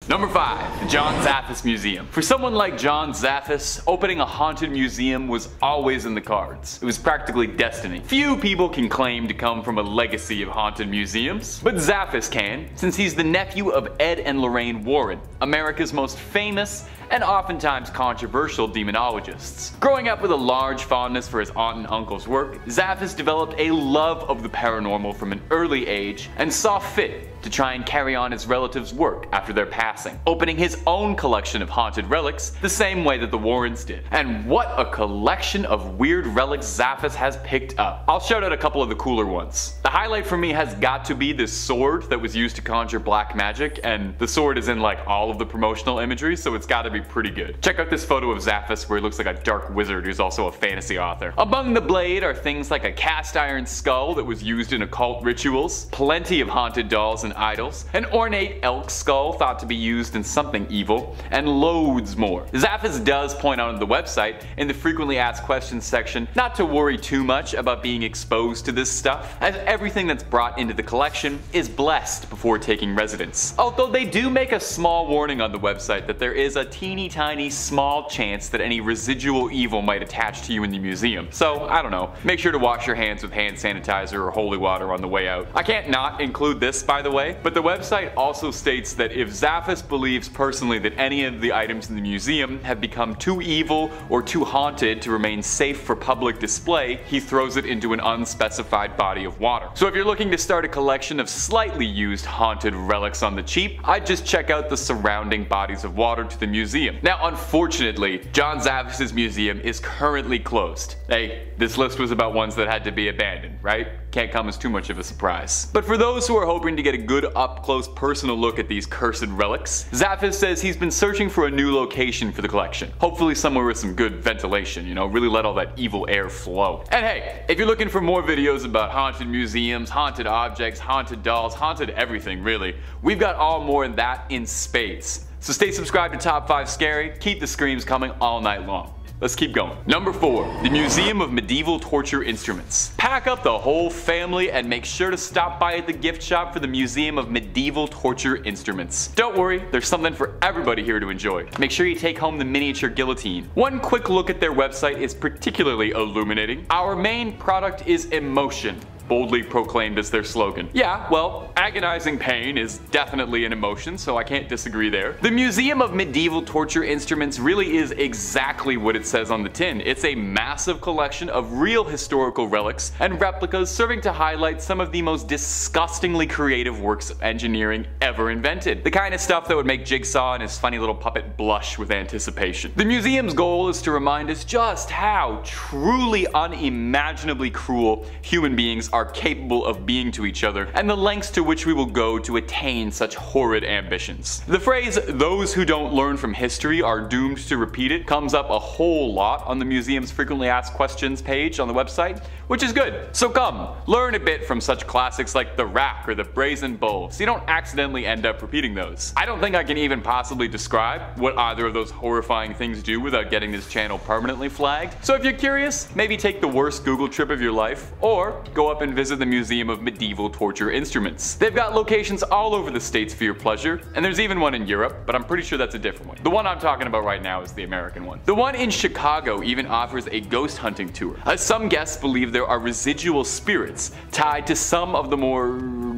Number 5. The John Zapps Museum. For someone like John Zapps, opening a haunted museum was always in the cards. It was practically destiny. Few people can claim to come from a legacy of haunted museums, but Zapps can, since he's the nephew of Ed and Lorraine Warren, America's most famous and oftentimes controversial demonologists. Growing up with a large fondness for his aunt and uncle's work, Zapps developed a love of the paranormal from an early age and saw fit to try and carry on his relatives' work after their passing, opening his own collection of haunted relics the same way that the Warrens did. And what a collection of weird relics Zapps has picked up. I'll shout out a couple of the cooler ones. The highlight for me has got to be this sword that was used to conjure black magic, and the sword is in like all of the promotional imagery, so it's gotta be pretty good. Check out this photo of Zapps where he looks like a dark wizard who's also a fantasy author. Among the blade are things like a cast iron skull that was used in occult rituals, plenty of haunted dolls and idols, an ornate elk skull thought to be used in something evil, and loads more. Zapps does point out on the website, in the frequently asked questions section, not to worry too much about being exposed to this stuff, as everything that's brought into the collection is blessed before taking residence. Although they do make a small warning on the website that there is a teeny tiny small chance that any residual evil might attach to you in the museum. So, I don't know, make sure to wash your hands with hand sanitizer or holy water on the way out. I can't not include this, by the way, but the website also states that if Zapps believes personally that any of the items in the museum have become too evil or too haunted to remain safe for public display, he throws it into an unspecified body of water. So if you're looking to start a collection of slightly used haunted relics on the cheap, I'd just check out the surrounding bodies of water to the museum. Now unfortunately, John Zapps' museum is currently closed. Hey, this list was about ones that had to be abandoned, right? Can't come as too much of a surprise. But for those who are hoping to get a good up-close personal look at these cursed relics, Zapps says he's been searching for a new location for the collection. Hopefully somewhere with some good ventilation, you know, really let all that evil air flow. And hey, if you're looking for more videos about haunted museums, haunted objects, haunted dolls, haunted everything really, we've got all more of that in spades. So stay subscribed to Top 5 Scary, keep the screams coming all night long. Let's keep going. Number 4. The Museum of Medieval Torture Instruments. Pack up the whole family and make sure to stop by at the gift shop for the Museum of Medieval Torture Instruments. Don't worry, there's something for everybody here to enjoy. Make sure you take home the miniature guillotine. One quick look at their website is particularly illuminating. Our main product is emotion, boldly proclaimed as their slogan. Yeah, well, agonizing pain is definitely an emotion, so I can't disagree there. The Museum of Medieval Torture Instruments really is exactly what it says on the tin. It's a massive collection of real historical relics and replicas serving to highlight some of the most disgustingly creative works of engineering ever invented. The kind of stuff that would make Jigsaw and his funny little puppet blush with anticipation. The museum's goal is to remind us just how truly unimaginably cruel human beings are capable of being to each other, and the lengths to which we will go to attain such horrid ambitions. The phrase, "those who don't learn from history are doomed to repeat it," comes up a whole lot on the museum's frequently asked questions page on the website, which is good. So come, learn a bit from such classics like the Rack or the Brazen Bull, so you don't accidentally end up repeating those. I don't think I can even possibly describe what either of those horrifying things do without getting this channel permanently flagged. So if you're curious, maybe take the worst Google trip of your life, or go up and visit the Museum of Medieval Torture Instruments. They've got locations all over the States for your pleasure, and there's even one in Europe, but I'm pretty sure that's a different one. The one I'm talking about right now is the American one. The one in Chicago even offers a ghost hunting tour, as some guests believe there are residual spirits tied to some of the more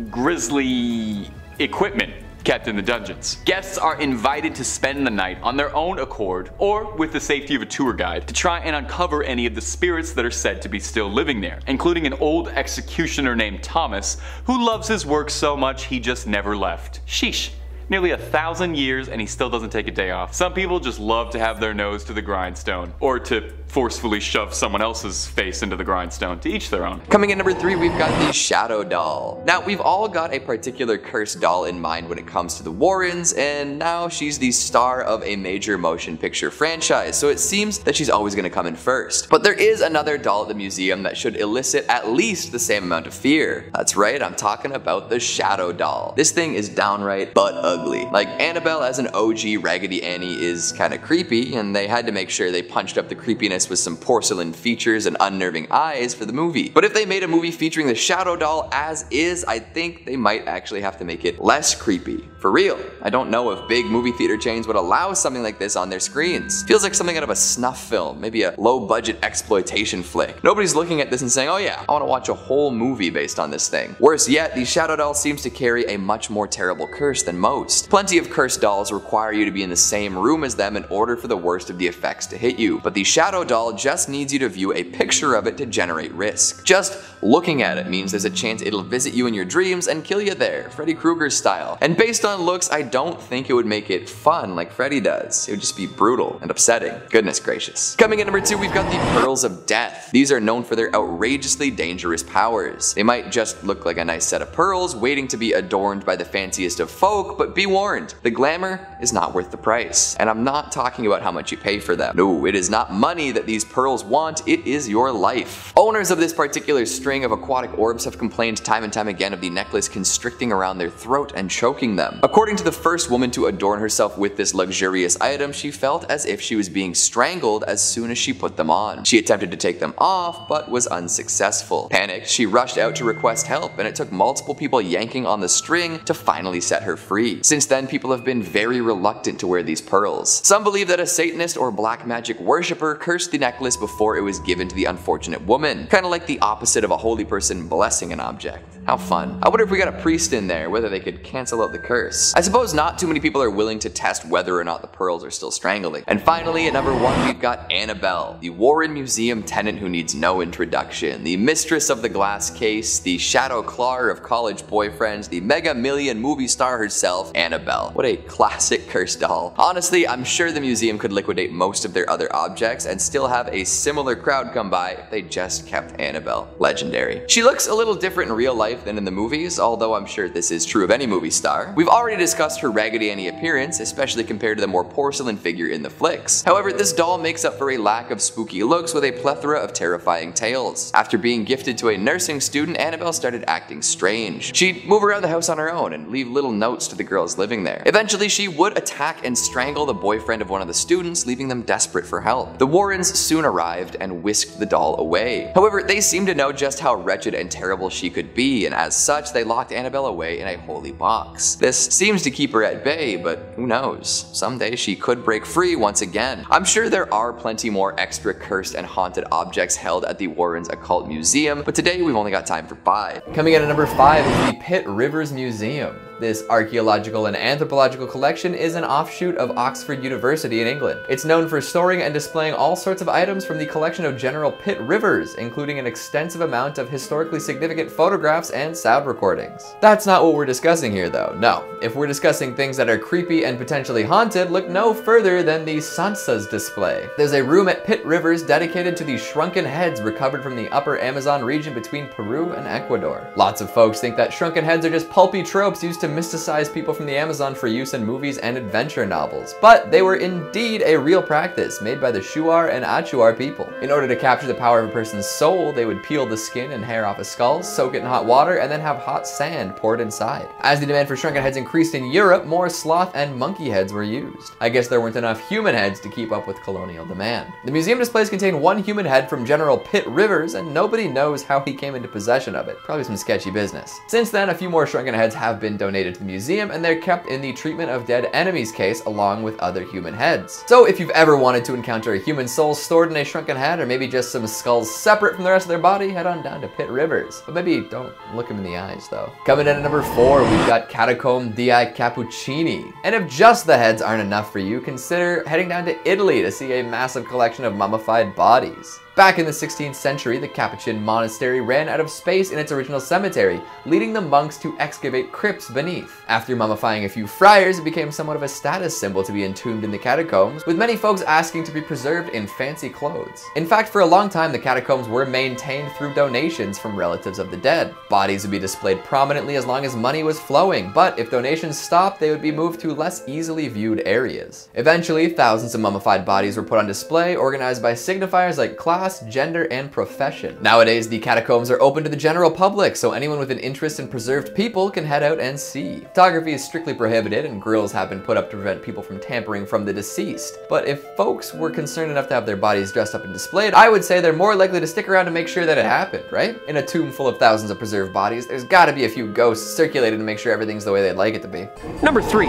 grisly equipment kept in the dungeons. Guests are invited to spend the night on their own accord, or with the safety of a tour guide, to try and uncover any of the spirits that are said to be still living there, including an old executioner named Thomas, who loves his work so much he just never left. Sheesh. Nearly 1,000 years and he still doesn't take a day off. Some people just love to have their nose to the grindstone, or to forcefully shove someone else's face into the grindstone. To each their own. Coming in number 3, we've got the Shadow Doll. Now, we've all got a particular cursed doll in mind when it comes to the Warrens, and now she's the star of a major motion picture franchise, so it seems that she's always gonna come in first. But there is another doll at the museum that should elicit at least the same amount of fear. That's right, I'm talking about the Shadow Doll. This thing is downright butt ugly. Like, Annabelle as an OG Raggedy Annie is kinda creepy, and they had to make sure they punched up the creepiness with some porcelain features and unnerving eyes for the movie. But if they made a movie featuring the Shadow Doll as is, I think they might actually have to make it less creepy. For real, I don't know if big movie theater chains would allow something like this on their screens. Feels like something out of a snuff film, maybe a low-budget exploitation flick. Nobody's looking at this and saying, oh yeah, I want to watch a whole movie based on this thing. Worse yet, the shadow doll seems to carry a much more terrible curse than most. Plenty of cursed dolls require you to be in the same room as them in order for the worst of the effects to hit you, but the shadow doll just needs you to view a picture of it to generate risk. Just looking at it means there's a chance it'll visit you in your dreams and kill you there, Freddy Krueger style. And based on looks, I don't think it would make it fun like Freddy does. It would just be brutal and upsetting. Goodness gracious. Coming in number 2, we've got the Pearls of Death. These are known for their outrageously dangerous powers. They might just look like a nice set of pearls waiting to be adorned by the fanciest of folk, but be warned, the glamour is not worth the price. And I'm not talking about how much you pay for them. No, it is not money that these pearls want, it is your life. Owners of this particular string of aquatic orbs have complained time and time again of the necklace constricting around their throat and choking them. According to the first woman to adorn herself with this luxurious item, she felt as if she was being strangled as soon as she put them on. She attempted to take them off, but was unsuccessful. Panicked, she rushed out to request help, and it took multiple people yanking on the string to finally set her free. Since then, people have been very reluctant to wear these pearls. Some believe that a Satanist or black magic worshipper cursed the necklace before it was given to the unfortunate woman, kind of like the opposite of a holy person blessing an object. How fun. I wonder if we got a priest in there, whether they could cancel out the curse. I suppose not too many people are willing to test whether or not the pearls are still strangling. And finally, at number 1, we've got Annabelle, the Warren Museum tenant who needs no introduction, the mistress of the glass case, the shadow clawer of college boyfriends, the mega million movie star herself, Annabelle. What a classic cursed doll. Honestly, I'm sure the museum could liquidate most of their other objects and still have a similar crowd come by if they just kept Annabelle. Legendary. She looks a little different in real life than in the movies, although I'm sure this is true of any movie star. We've already discussed her Raggedy Annie appearance, especially compared to the more porcelain figure in the flicks. However, this doll makes up for a lack of spooky looks with a plethora of terrifying tales. After being gifted to a nursing student, Annabelle started acting strange. She'd move around the house on her own and leave little notes to the girls living there. Eventually, she would attack and strangle the boyfriend of one of the students, leaving them desperate for help. The Warrens soon arrived and whisked the doll away. However, they seemed to know just how wretched and terrible she could be, and as such, they locked Annabelle away in a holy box. This seems to keep her at bay, but who knows? Someday she could break free once again. I'm sure there are plenty more extra cursed and haunted objects held at the Warrens Occult Museum, but today we've only got time for 5. Coming in at number 5 is the Pitt Rivers Museum. This archaeological and anthropological collection is an offshoot of Oxford University in England. It's known for storing and displaying all sorts of items from the collection of General Pitt Rivers, including an extensive amount of historically significant photographs and sound recordings. That's not what we're discussing here though, no. If we're discussing things that are creepy and potentially haunted, look no further than the Sansas display. There's a room at Pitt Rivers dedicated to the shrunken heads recovered from the upper Amazon region between Peru and Ecuador. Lots of folks think that shrunken heads are just pulpy tropes used to mysticize people from the Amazon for use in movies and adventure novels, but they were indeed a real practice made by the Shuar and Achuar people. In order to capture the power of a person's soul, they would peel the skin and hair off a skull, soak it in hot water, and then have hot sand poured inside. As the demand for shrunken heads increased in Europe, more sloth and monkey heads were used. I guess there weren't enough human heads to keep up with colonial demand. The museum displays contain one human head from General Pitt Rivers, and nobody knows how he came into possession of it. Probably some sketchy business. Since then, a few more shrunken heads have been donated to the museum, and they're kept in the treatment of dead enemies case along with other human heads. So if you've ever wanted to encounter a human soul stored in a shrunken head, or maybe just some skulls separate from the rest of their body, head on down to Pitt Rivers. But maybe don't look them in the eyes though. Coming in at number 4, we've got Catacombs di Capuccini. And if just the heads aren't enough for you, consider heading down to Italy to see a massive collection of mummified bodies. Back in the 16th century, the Capuchin monastery ran out of space in its original cemetery, leading the monks to excavate crypts beneath. After mummifying a few friars, it became somewhat of a status symbol to be entombed in the catacombs, with many folks asking to be preserved in fancy clothes. In fact, for a long time, the catacombs were maintained through donations from relatives of the dead. Bodies would be displayed prominently as long as money was flowing, but if donations stopped, they would be moved to less easily viewed areas. Eventually, thousands of mummified bodies were put on display, organized by signifiers like class, class, gender, and profession. Nowadays, the catacombs are open to the general public, so anyone with an interest in preserved people can head out and see. Photography is strictly prohibited, and grills have been put up to prevent people from tampering from the deceased. But if folks were concerned enough to have their bodies dressed up and displayed, I would say they're more likely to stick around to make sure that it happened, right? In a tomb full of thousands of preserved bodies, there's gotta be a few ghosts circulating to make sure everything's the way they'd like it to be. Number 3,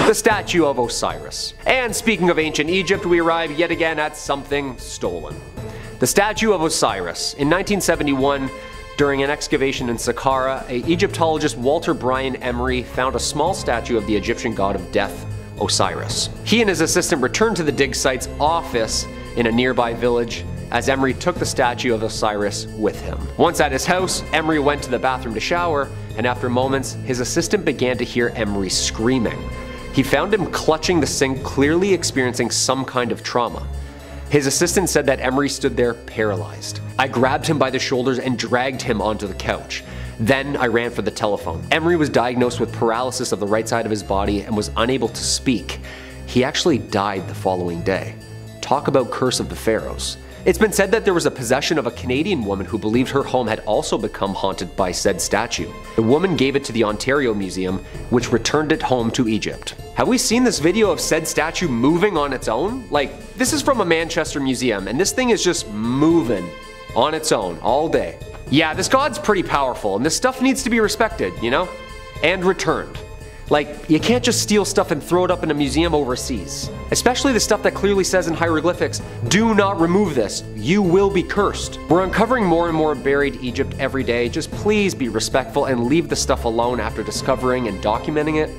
the Statue of Osiris. And speaking of ancient Egypt, we arrive yet again at something stolen. The Statue of Osiris. In 1971, during an excavation in Saqqara, Egyptologist Walter Bryan Emery found a small statue of the Egyptian god of death, Osiris. He and his assistant returned to the dig site's office in a nearby village as Emery took the statue of Osiris with him. Once at his house, Emery went to the bathroom to shower, and after moments, his assistant began to hear Emery screaming. He found him clutching the sink, clearly experiencing some kind of trauma. His assistant said that Emery stood there paralyzed. I grabbed him by the shoulders and dragged him onto the couch. Then I ran for the telephone. Emery was diagnosed with paralysis of the right side of his body and was unable to speak. He actually died the following day. Talk about curse of the pharaohs. It's been said that there was a possession of a Canadian woman who believed her home had also become haunted by said statue. The woman gave it to the Ontario Museum, which returned it home to Egypt. Have we seen this video of said statue moving on its own? Like, this is from a Manchester museum, and this thing is just moving on its own all day. Yeah, this god's pretty powerful, and this stuff needs to be respected, you know? And returned. Like, you can't just steal stuff and throw it up in a museum overseas. Especially the stuff that clearly says in hieroglyphics, do not remove this, you will be cursed. We're uncovering more and more buried Egypt every day. Just please be respectful and leave the stuff alone after discovering and documenting it.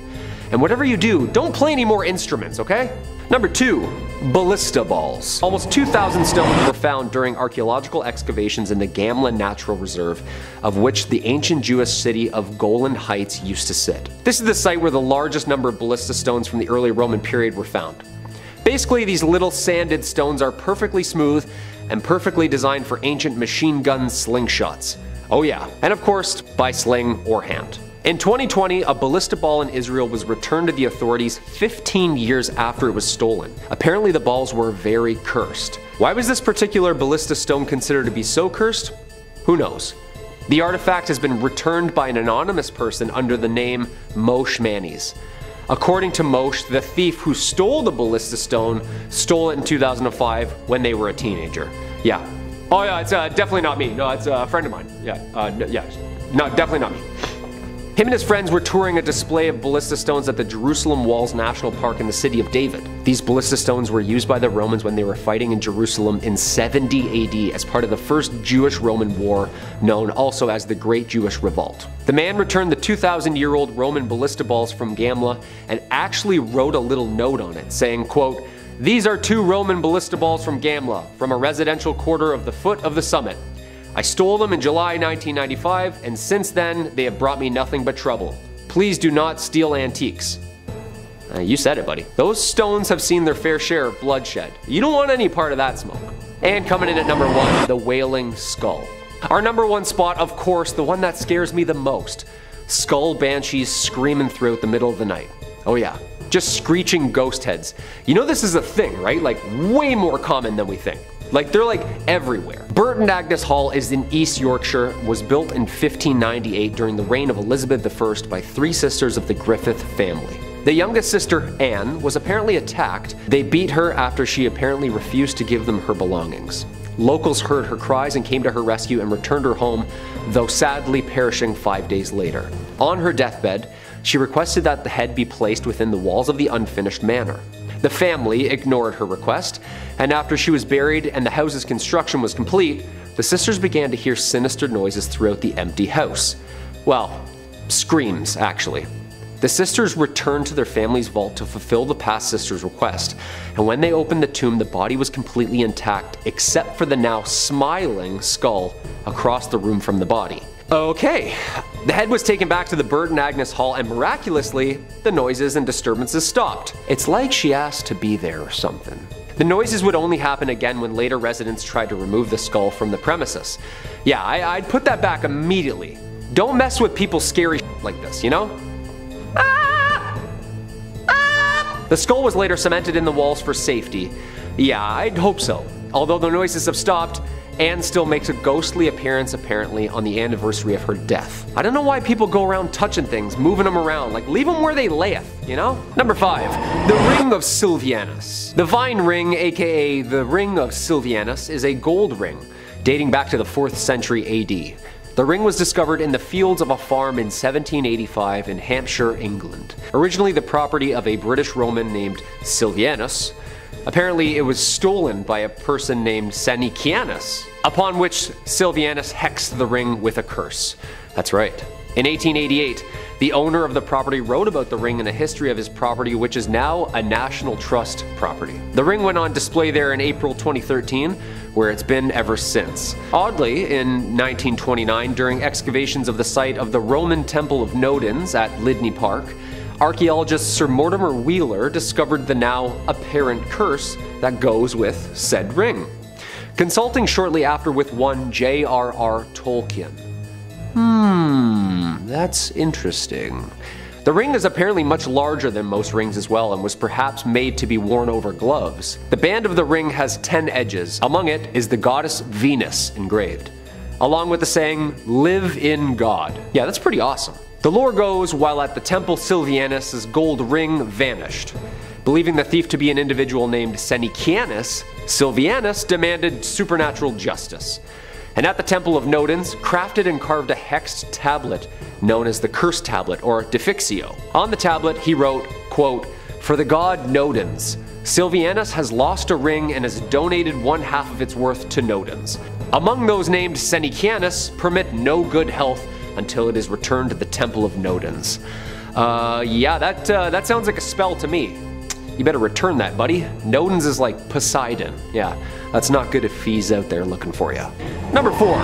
And whatever you do, don't play any more instruments, okay? Number 2, Ballista Balls. Almost 2,000 stones were found during archaeological excavations in the Gamla Natural Reserve, of which the ancient Jewish city of Golan Heights used to sit. This is the site where the largest number of ballista stones from the early Roman period were found. Basically, these little sanded stones are perfectly smooth and perfectly designed for ancient machine gun slingshots. Oh yeah, and of course, by sling or hand. In 2020, a ballista ball in Israel was returned to the authorities 15 years after it was stolen. Apparently the balls were very cursed. Why was this particular ballista stone considered to be so cursed? Who knows? The artifact has been returned by an anonymous person under the name Moshe Manis. According to Moshe, the thief who stole the ballista stone stole it in 2005 when they were a teenager. Yeah. Oh yeah, it's definitely not me. No, it's a friend of mine. Yeah, no, definitely not me. Him and his friends were touring a display of ballista stones at the Jerusalem Walls National Park in the city of David. These ballista stones were used by the Romans when they were fighting in Jerusalem in 70 AD as part of the first Jewish-Roman war, known also as the Great Jewish Revolt. The man returned the 2,000-year-old Roman ballista balls from Gamla and actually wrote a little note on it saying, quote, "These are 2 Roman ballista balls from Gamla, from a residential quarter of the foot of the summit. I stole them in July 1995, and since then, they have brought me nothing but trouble. Please do not steal antiques." You said it, buddy. Those stones have seen their fair share of bloodshed. You don't want any part of that smoke. And coming in at number 1, the Wailing Skull. Our number 1 spot, of course, the one that scares me the most. Skull banshees screaming throughout the middle of the night. Oh yeah, just screeching ghost heads. You know this is a thing, right? Like, way more common than we think. Like, they're like everywhere. Burton Agnes Hall is in East Yorkshire, was built in 1598 during the reign of Elizabeth I by 3 sisters of the Griffith family. The youngest sister, Anne, was apparently attacked. They beat her after she apparently refused to give them her belongings. Locals heard her cries and came to her rescue and returned her home, though sadly perishing 5 days later. On her deathbed, she requested that the head be placed within the walls of the unfinished manor. The family ignored her request, and after she was buried and the house's construction was complete, the sisters began to hear sinister noises throughout the empty house. Well, screams, actually. The sisters returned to their family's vault to fulfill the past sister's request, and when they opened the tomb, the body was completely intact except for the now smiling skull across the room from the body. Okay, the head was taken back to the Burton Agnes Hall, and miraculously, the noises and disturbances stopped. It's like she asked to be there or something. The noises would only happen again when later residents tried to remove the skull from the premises. Yeah, I'd put that back immediately. Don't mess with people's scary shit like this, you know? The skull was later cemented in the walls for safety. Yeah, I'd hope so. Although the noises have stopped, and still makes a ghostly appearance apparently on the anniversary of her death. I don't know why people go around touching things, moving them around, like leave them where they layeth, you know? Number 5. The Ring of Sylvanas. The Vine Ring, aka the Ring of Sylvanas, is a gold ring dating back to the 4th century AD. The ring was discovered in the fields of a farm in 1785 in Hampshire, England. Originally the property of a British Roman named Sylvanus, apparently it was stolen by a person named Sanicianus, upon which Sylvanus hexed the ring with a curse. That's right. In 1888, the owner of the property wrote about the ring in a history of his property, which is now a National Trust property. The ring went on display there in April 2013, where it's been ever since. Oddly, in 1929, during excavations of the site of the Roman Temple of Nodens at Lydney Park, archaeologist Sir Mortimer Wheeler discovered the now apparent curse that goes with said ring. Consulting shortly after with one J.R.R. Tolkien. That's interesting. The ring is apparently much larger than most rings as well, and was perhaps made to be worn over gloves. The band of the ring has 10 edges. Among it is the goddess Venus engraved, along with the saying, "Live in God." Yeah, that's pretty awesome. The lore goes, while at the temple Sylvanus' gold ring vanished. Believing the thief to be an individual named Sanicianus, Sylvanus demanded supernatural justice. And at the Temple of Nodens, crafted and carved a hexed tablet known as the Curse Tablet, or Defixio. On the tablet, he wrote, quote, "For the god Nodens, Sylvanus has lost a ring and has donated 1/2 of its worth to Nodens. Among those named Sanicianus, permit no good health until it is returned to the Temple of Nodens." Yeah, that sounds like a spell to me. You better return that, buddy. Nodens is like Poseidon. Yeah, that's not good if he's out there looking for you. Number 4.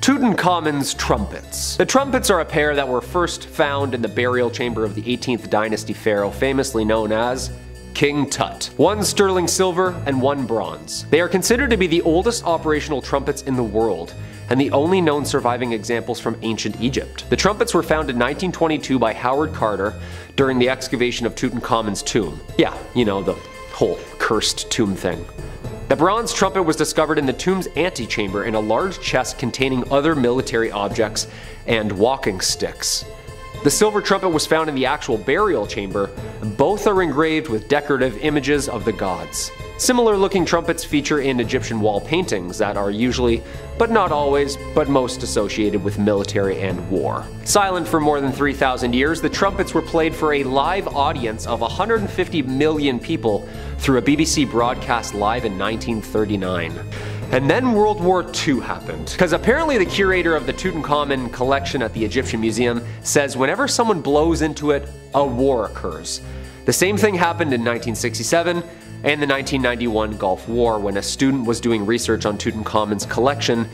Tutankhamun's trumpets. The trumpets are a pair that were first found in the burial chamber of the 18th dynasty pharaoh, famously known as King Tut. 1 sterling silver and 1 bronze. They are considered to be the oldest operational trumpets in the world, and the only known surviving examples from ancient Egypt. The trumpets were found in 1922 by Howard Carter during the excavation of Tutankhamun's tomb. Yeah, you know, the whole cursed tomb thing. The bronze trumpet was discovered in the tomb's antechamber in a large chest containing other military objects and walking sticks. The silver trumpet was found in the actual burial chamber. Both are engraved with decorative images of the gods. Similar looking trumpets feature in Egyptian wall paintings that are usually, but not always, but most associated with military and war. Silent for more than 3,000 years, the trumpets were played for a live audience of 150 million people through a BBC broadcast live in 1939. And then World War II happened. Because apparently the curator of the Tutankhamun collection at the Egyptian Museum says whenever someone blows into it, a war occurs. The same thing happened in 1967 and the 1991 Gulf War when a student was doing research on Tutankhamun's collection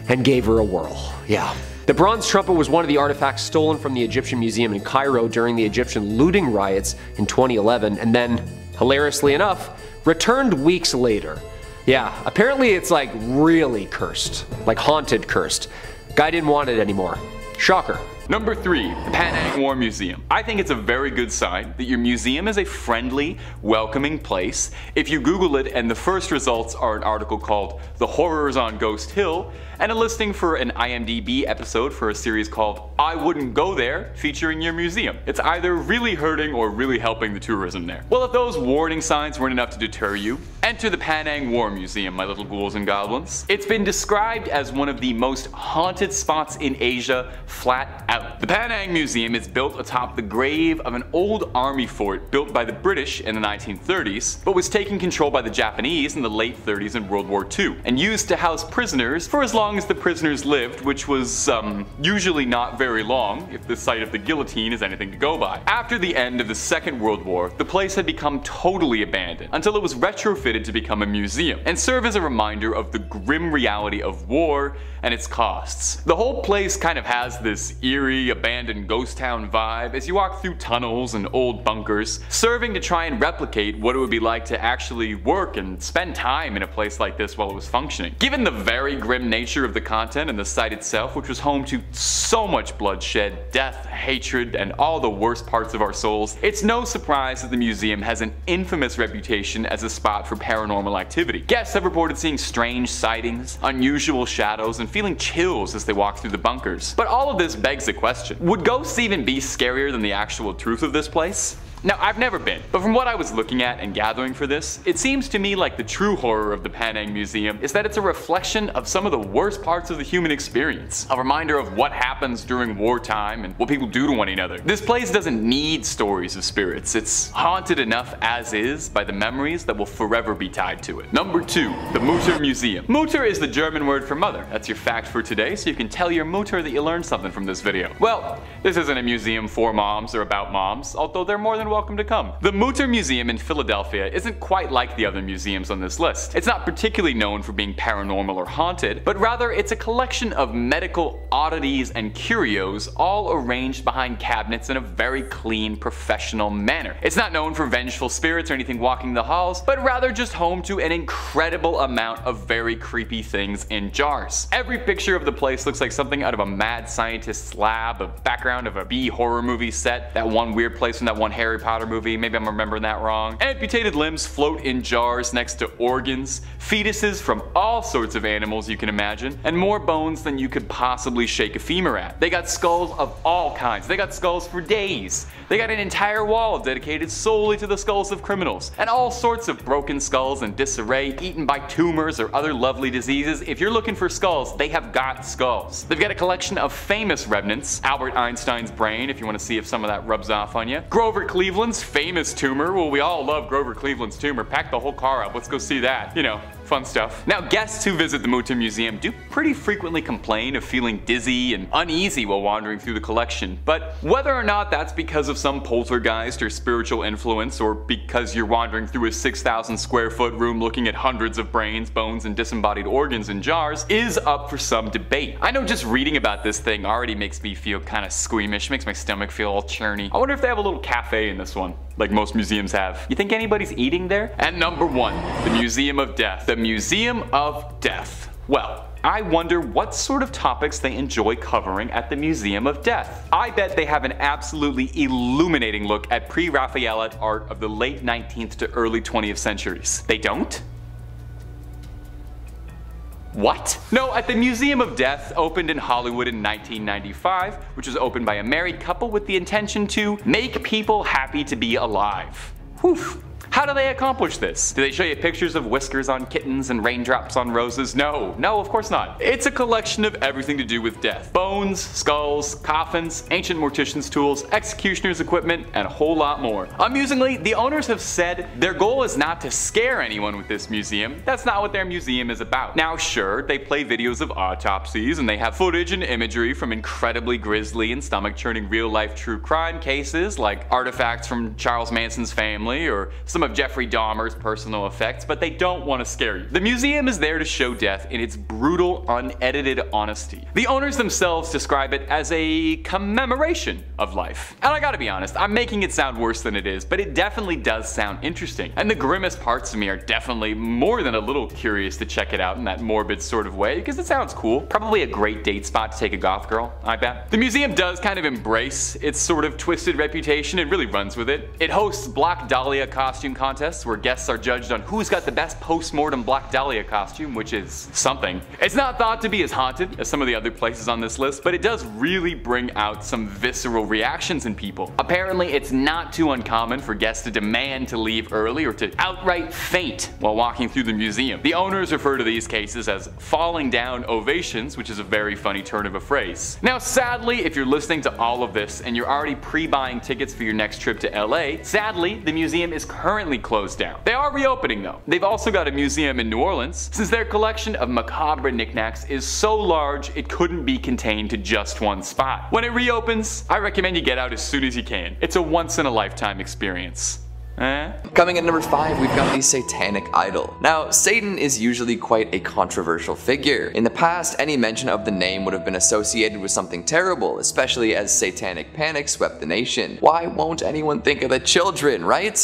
and gave her a whirl. Yeah. The bronze trumpet was one of the artifacts stolen from the Egyptian Museum in Cairo during the Egyptian looting riots in 2011 and then, hilariously enough, returned weeks later. Yeah, apparently it's like really cursed. Like haunted cursed. Guy didn't want it anymore. Shocker. Number 3, the Panang War Museum. I think it's a very good sign that your museum is a friendly, welcoming place. If you Google it and the first results are an article called The Horrors on Ghost Hill, and a listing for an IMDb episode for a series called I Wouldn't Go There, featuring your museum. It's either really hurting or really helping the tourism there. Well, if those warning signs weren't enough to deter you, enter the Panang War Museum, my little ghouls and goblins. It's been described as one of the most haunted spots in Asia, flat out. The Panang Museum is built atop the grave of an old army fort built by the British in the 1930s, but was taken control by the Japanese in the late 30s in World War II, and used to house prisoners for as long as the prisoners lived, which was usually not very long, if the site of the guillotine is anything to go by. After the end of the Second World War, the place had become totally abandoned, until it was retrofitted to become a museum, and serve as a reminder of the grim reality of war and its costs. The whole place kind of has this eerie eerie, abandoned ghost town vibe as you walk through tunnels and old bunkers, serving to try and replicate what it would be like to actually work and spend time in a place like this while it was functioning. Given the very grim nature of the content and the site itself, which was home to so much bloodshed, death, hatred, and all the worst parts of our souls, it's no surprise that the museum has an infamous reputation as a spot for paranormal activity. Guests have reported seeing strange sightings, unusual shadows, and feeling chills as they walk through the bunkers. But all of this begs the question, would ghosts even be scarier than the actual truth of this place? Now, I've never been, but from what I was looking at and gathering for this, it seems to me like the true horror of the Panang Museum is that it's a reflection of some of the worst parts of the human experience. A reminder of what happens during wartime and what people do to one another. This place doesn't need stories of spirits. It's haunted enough as is by the memories that will forever be tied to it. Number 2. The Mutter Museum. Mutter is the German word for mother. That's your fact for today, so you can tell your Mutter that you learned something from this video. Well, this isn't a museum for moms or about moms, although they're more than welcome to come. The Mutter Museum in Philadelphia isn't quite like the other museums on this list. It's not particularly known for being paranormal or haunted, but rather it's a collection of medical oddities and curios all arranged behind cabinets in a very clean, professional manner. It's not known for vengeful spirits or anything walking the halls, but rather just home to an incredible amount of very creepy things in jars. Every picture of the place looks like something out of a mad scientist's lab, a background of a B horror movie set, that one weird place from that one Harry Potter movie, maybe I'm remembering that wrong. Amputated limbs float in jars next to organs, fetuses from all sorts of animals you can imagine, and more bones than you could possibly shake a femur at. They got skulls of all kinds. They got skulls for days. They got an entire wall dedicated solely to the skulls of criminals, and all sorts of broken skulls in disarray, eaten by tumors or other lovely diseases. If you're looking for skulls, they have got skulls. They've got a collection of famous remnants, Albert Einstein's brain if you want to see if some of that rubs off on you, Grover Cleveland's famous tumor. Well, we all love Grover Cleveland's tumor. Pack the whole car up, let's go see that. You know, fun stuff. Now, guests who visit the Mutter Museum do pretty frequently complain of feeling dizzy and uneasy while wandering through the collection, but whether or not that's because of some poltergeist or spiritual influence, or because you're wandering through a 6,000 square foot room looking at hundreds of brains, bones, and disembodied organs in jars, is up for some debate. I know just reading about this thing already makes me feel kind of squeamish, makes my stomach feel all churny. I wonder if they have a little cafe in this one, like most museums have. You think anybody's eating there? And number 1, the Museum of Death. The Museum of Death. Well, I wonder what sort of topics they enjoy covering at the Museum of Death. I bet they have an absolutely illuminating look at pre-Raphaelite art of the late 19th to early 20th centuries. They don't? What? No, at the Museum of Death, opened in Hollywood in 1995, which was opened by a married couple with the intention to make people happy to be alive. Whew. How do they accomplish this? Do they show you pictures of whiskers on kittens and raindrops on roses? No, of course not. It's a collection of everything to do with death. Bones, skulls, coffins, ancient mortician's tools, executioner's equipment, and a whole lot more. Amusingly, the owners have said their goal is not to scare anyone with this museum. That's not what their museum is about. Now sure, they play videos of autopsies and they have footage and imagery from incredibly grisly and stomach-churning real-life true crime cases like artifacts from Charles Manson's family or some of Jeffrey Dahmer's personal effects, but they don't want to scare you. The museum is there to show death in its brutal, unedited honesty. The owners themselves describe it as a commemoration of life. And I gotta be honest, I'm making it sound worse than it is, but it definitely does sound interesting. And the grimmest parts of me are definitely more than a little curious to check it out in that morbid sort of way, because it sounds cool. Probably a great date spot to take a goth girl, I bet. The museum does kind of embrace its sort of twisted reputation and really runs with it. It hosts Black Dahlia costume contests where guests are judged on who's got the best post-mortem Black Dahlia costume, which is something. It's not thought to be as haunted as some of the other places on this list, but it does really bring out some visceral reactions in people. Apparently, it's not too uncommon for guests to demand to leave early or to outright faint while walking through the museum. The owners refer to these cases as falling down ovations, which is a very funny turn of a phrase. Now, sadly, if you're listening to all of this and you're already pre-buying tickets for your next trip to LA, sadly, the museum is currently closed down. They are reopening though. They've also got a museum in New Orleans, since their collection of macabre knickknacks is so large it couldn't be contained to just one spot. When it reopens, I recommend you get out as soon as you can. It's a once-in-a-lifetime experience. Coming at number 5, we've got the Satanic Idol. Now, Satan is usually quite a controversial figure. In the past, any mention of the name would have been associated with something terrible, especially as satanic panic swept the nation. Why won't anyone think of the children, right?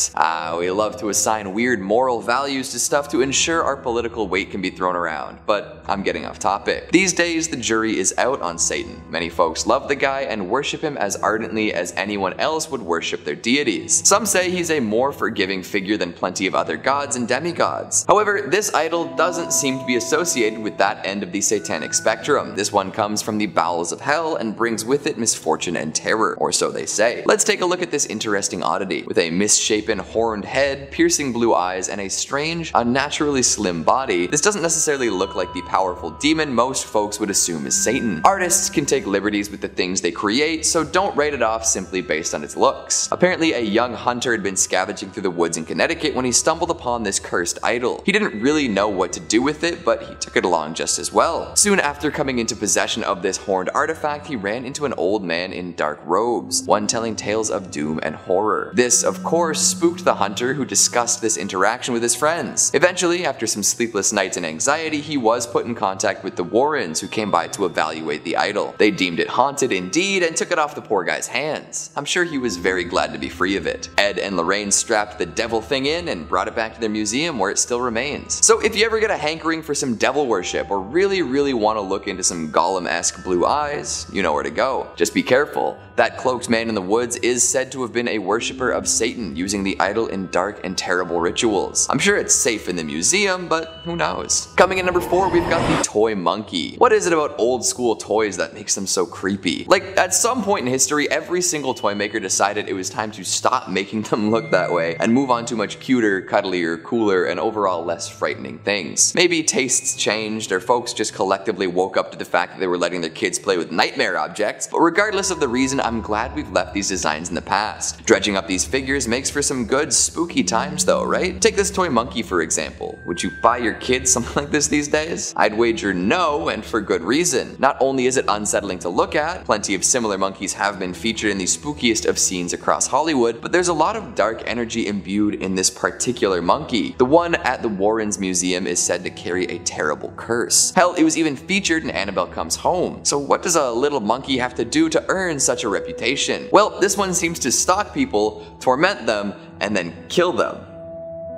We love to assign weird moral values to stuff to ensure our political weight can be thrown around, but I'm getting off topic. These days, the jury is out on Satan. Many folks love the guy and worship him as ardently as anyone else would worship their deities. Some say he's a more forgiving figure than plenty of other gods and demigods. However, this idol doesn't seem to be associated with that end of the satanic spectrum. This one comes from the bowels of hell and brings with it misfortune and terror, or so they say. Let's take a look at this interesting oddity. With a misshapen horned head, piercing blue eyes, and a strange, unnaturally slim body, this doesn't necessarily look like the powerful demon most folks would assume is Satan. Artists can take liberties with the things they create, so don't write it off simply based on its looks. Apparently, a young hunter had been scavenging through the woods in Connecticut when he stumbled upon this cursed idol. He didn't really know what to do with it, but he took it along just as well. Soon after coming into possession of this horned artifact, he ran into an old man in dark robes, one telling tales of doom and horror. This, of course, spooked the hunter, who discussed this interaction with his friends. Eventually, after some sleepless nights and anxiety, he was put in contact with the Warrens, who came by to evaluate the idol. They deemed it haunted indeed and took it off the poor guy's hands. I'm sure he was very glad to be free of it. Ed and Lorraine strapped the devil thing in and brought it back to their museum, where it still remains. So if you ever get a hankering for some devil worship or really want to look into some Gollum-esque blue eyes, you know where to go. Just be careful. That cloaked man in the woods is said to have been a worshipper of Satan, using the idol in dark and terrible rituals. I'm sure it's safe in the museum, but who knows? Coming in number 4, we've got the toy monkey. What is it about old school toys that makes them so creepy? Like, at some point in history, every single toy maker decided it was time to stop making them look that way and move on to much cuter, cuddlier, cooler, and overall less frightening things. Maybe tastes changed, or folks just collectively woke up to the fact that they were letting their kids play with nightmare objects, but regardless of the reason, I'm glad we've left these designs in the past. Dredging up these figures makes for some good spooky times though, right? Take this toy monkey for example. Would you buy your kids something like this these days? I'd wager no, and for good reason. Not only is it unsettling to look at, plenty of similar monkeys have been featured in the spookiest of scenes across Hollywood, but there's a lot of dark energy imbued in this particular monkey. The one at the Warrens Museum is said to carry a terrible curse. Hell, it was even featured in Annabelle Comes Home. So what does a little monkey have to do to earn such a reputation? Well, this one seems to stalk people, torment them, and then kill them.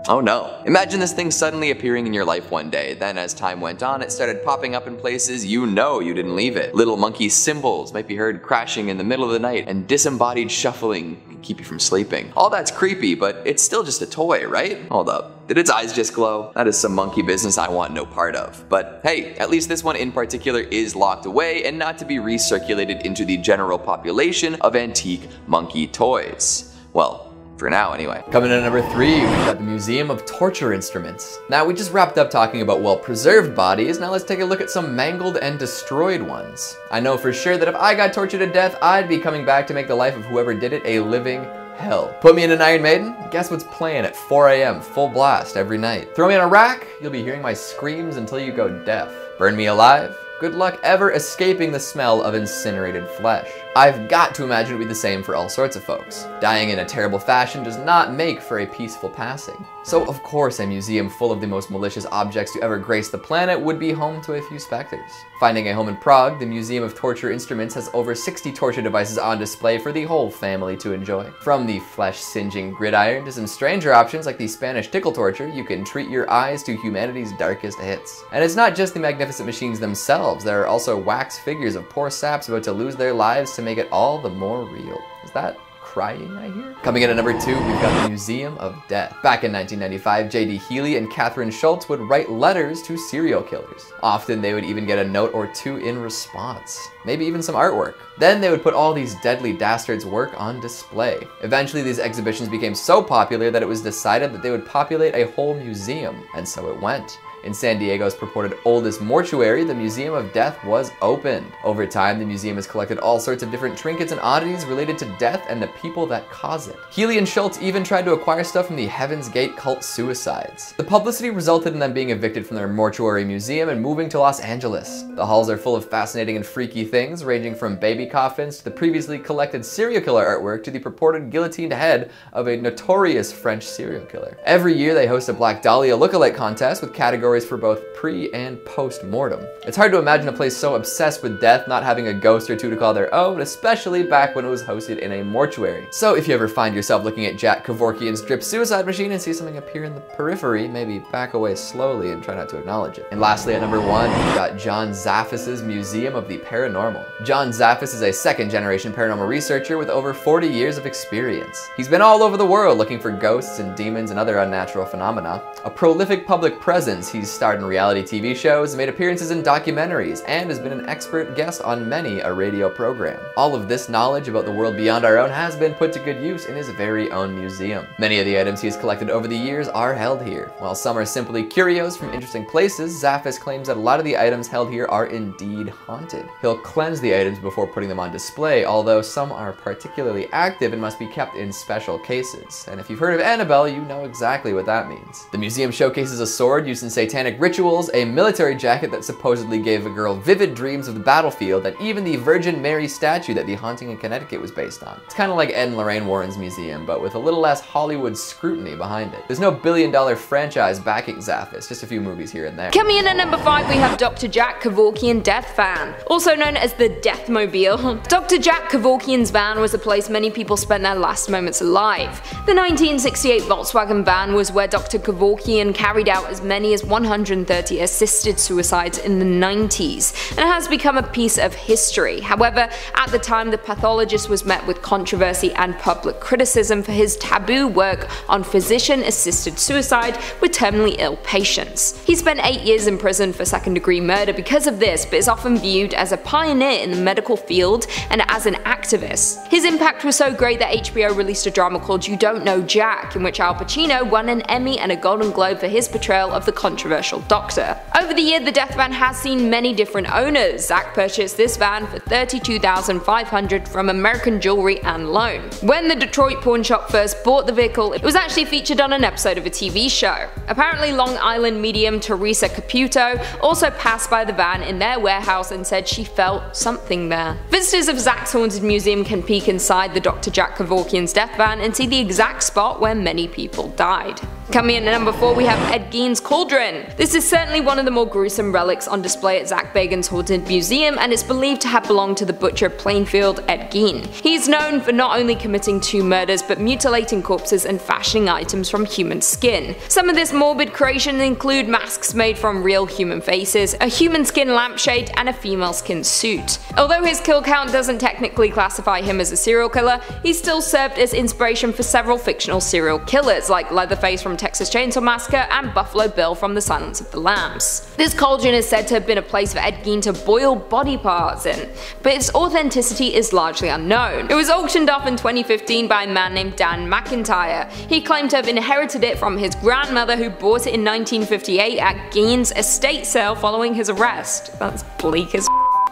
Oh no. Imagine this thing suddenly appearing in your life one day, then as time went on it started popping up in places you know you didn't leave it. Little monkey cymbals might be heard crashing in the middle of the night, and disembodied shuffling can keep you from sleeping. All that's creepy, but it's still just a toy, right? Hold up. Did its eyes just glow? That is some monkey business I want no part of. But hey, at least this one in particular is locked away and not to be recirculated into the general population of antique monkey toys. Well, for now anyway. Coming in at number 3, we've got the Museum of Torture Instruments. Now, we just wrapped up talking about well-preserved bodies, now let's take a look at some mangled and destroyed ones. I know for sure that if I got tortured to death, I'd be coming back to make the life of whoever did it a living hell. Put me in an Iron Maiden, guess what's playing at 4 AM, full blast every night. Throw me in a rack, you'll be hearing my screams until you go deaf. Burn me alive, good luck ever escaping the smell of incinerated flesh. I've got to imagine it would be the same for all sorts of folks. Dying in a terrible fashion does not make for a peaceful passing. So of course a museum full of the most malicious objects to ever grace the planet would be home to a few specters. Finding a home in Prague, the Museum of Torture Instruments has over 60 torture devices on display for the whole family to enjoy. From the flesh-singeing gridiron to some stranger options like the Spanish tickle torture, you can treat your eyes to humanity's darkest hits. And it's not just the magnificent machines themselves, there are also wax figures of poor saps about to lose their lives to make it all the more real. Is that crying I hear? Coming in at number 2, we've got the Museum of Death. Back in 1995, J.D. Healy and Catherine Schultz would write letters to serial killers. Often they would even get a note or two in response. Maybe even some artwork. Then they would put all these deadly dastards' work on display. Eventually these exhibitions became so popular that it was decided that they would populate a whole museum, and so it went. In San Diego's purported oldest mortuary, the Museum of Death was opened. Over time, the museum has collected all sorts of different trinkets and oddities related to death and the people that cause it. Healy and Schultz even tried to acquire stuff from the Heaven's Gate cult suicides. The publicity resulted in them being evicted from their mortuary museum and moving to Los Angeles. The halls are full of fascinating and freaky things, ranging from baby coffins to the previously collected serial killer artwork to the purported guillotined head of a notorious French serial killer. Every year they host a Black Dahlia lookalike contest with categories for both pre and post-mortem. It's hard to imagine a place so obsessed with death not having a ghost or two to call their own, especially back when it was hosted in a mortuary. So if you ever find yourself looking at Jack Kevorkian's drip suicide machine and see something appear in the periphery, maybe back away slowly and try not to acknowledge it. And lastly, at number 1, we've got John Zaffis's Museum of the Paranormal. John Zaffis is a second-generation paranormal researcher with over 40 years of experience. He's been all over the world looking for ghosts and demons and other unnatural phenomena. A prolific public presence, he's starred in reality TV shows, made appearances in documentaries, and has been an expert guest on many a radio program. All of this knowledge about the world beyond our own has been put to good use in his very own museum. Many of the items he has collected over the years are held here. While some are simply curios from interesting places, Zaffis claims that a lot of the items held here are indeed haunted. He'll cleanse the items before putting them on display, although some are particularly active and must be kept in special cases. And if you've heard of Annabelle, you know exactly what that means. The museum showcases a sword used in satanic rituals, a military jacket that supposedly gave a girl vivid dreams of the battlefield, and even the Virgin Mary statue that the haunting in Connecticut was based on. It's kind of like Ed and Lorraine Warren's museum, but with a little less Hollywood scrutiny behind it. There's no billion-dollar franchise backing Zaffis, just a few movies here and there. Coming in at number 5, we have Dr. Jack Kevorkian Death Van, also known as the Deathmobile. Dr. Jack Kevorkian's van was a place many people spent their last moments alive. The 1968 Volkswagen van was where Dr. Kevorkian carried out as many as 130 assisted suicides in the 90s, and it has become a piece of history. However, at the time, the pathologist was met with controversy and public criticism for his taboo work on physician-assisted suicide with terminally ill patients. He spent 8 years in prison for second-degree murder because of this, but is often viewed as a pioneer in the medical field and as an activist. His impact was so great that HBO released a drama called You Don't Know Jack, in which Al Pacino won an Emmy and a Golden Globe for his portrayal of the controversial doctor. Over the year, the death van has seen many different owners. Zach purchased this van for $32,500 from American Jewelry and Loan. When the Detroit pawn shop first bought the vehicle, it was actually featured on an episode of a TV show. Apparently, Long Island medium Teresa Caputo also passed by the van in their warehouse and said she felt something there. Visitors of Zach's Haunted Museum can peek inside the Dr. Jack Kevorkian's death van and see the exact spot where many people died. Coming in at number 4, we have Edgins Cauldron. This is certainly one of the more gruesome relics on display at Zach Bagans' Haunted Museum, and it's believed to have belonged to the butcher Plainfield Ed Gein. He's known for not only committing 2 murders, but mutilating corpses and fashioning items from human skin. Some of this morbid creation include masks made from real human faces, a human skin lampshade, and a female skin suit. Although his kill count doesn't technically classify him as a serial killer, he's still served as inspiration for several fictional serial killers like Leatherface from Texas Chainsaw Massacre and Buffalo Bill from The Silence of the Lambs. This cauldron is said to have been a place for Ed Gein to boil body parts in, but its authenticity is largely unknown. It was auctioned off in 2015 by a man named Dan McIntyre. He claimed to have inherited it from his grandmother, who bought it in 1958 at Gein's estate sale following his arrest. That's bleak as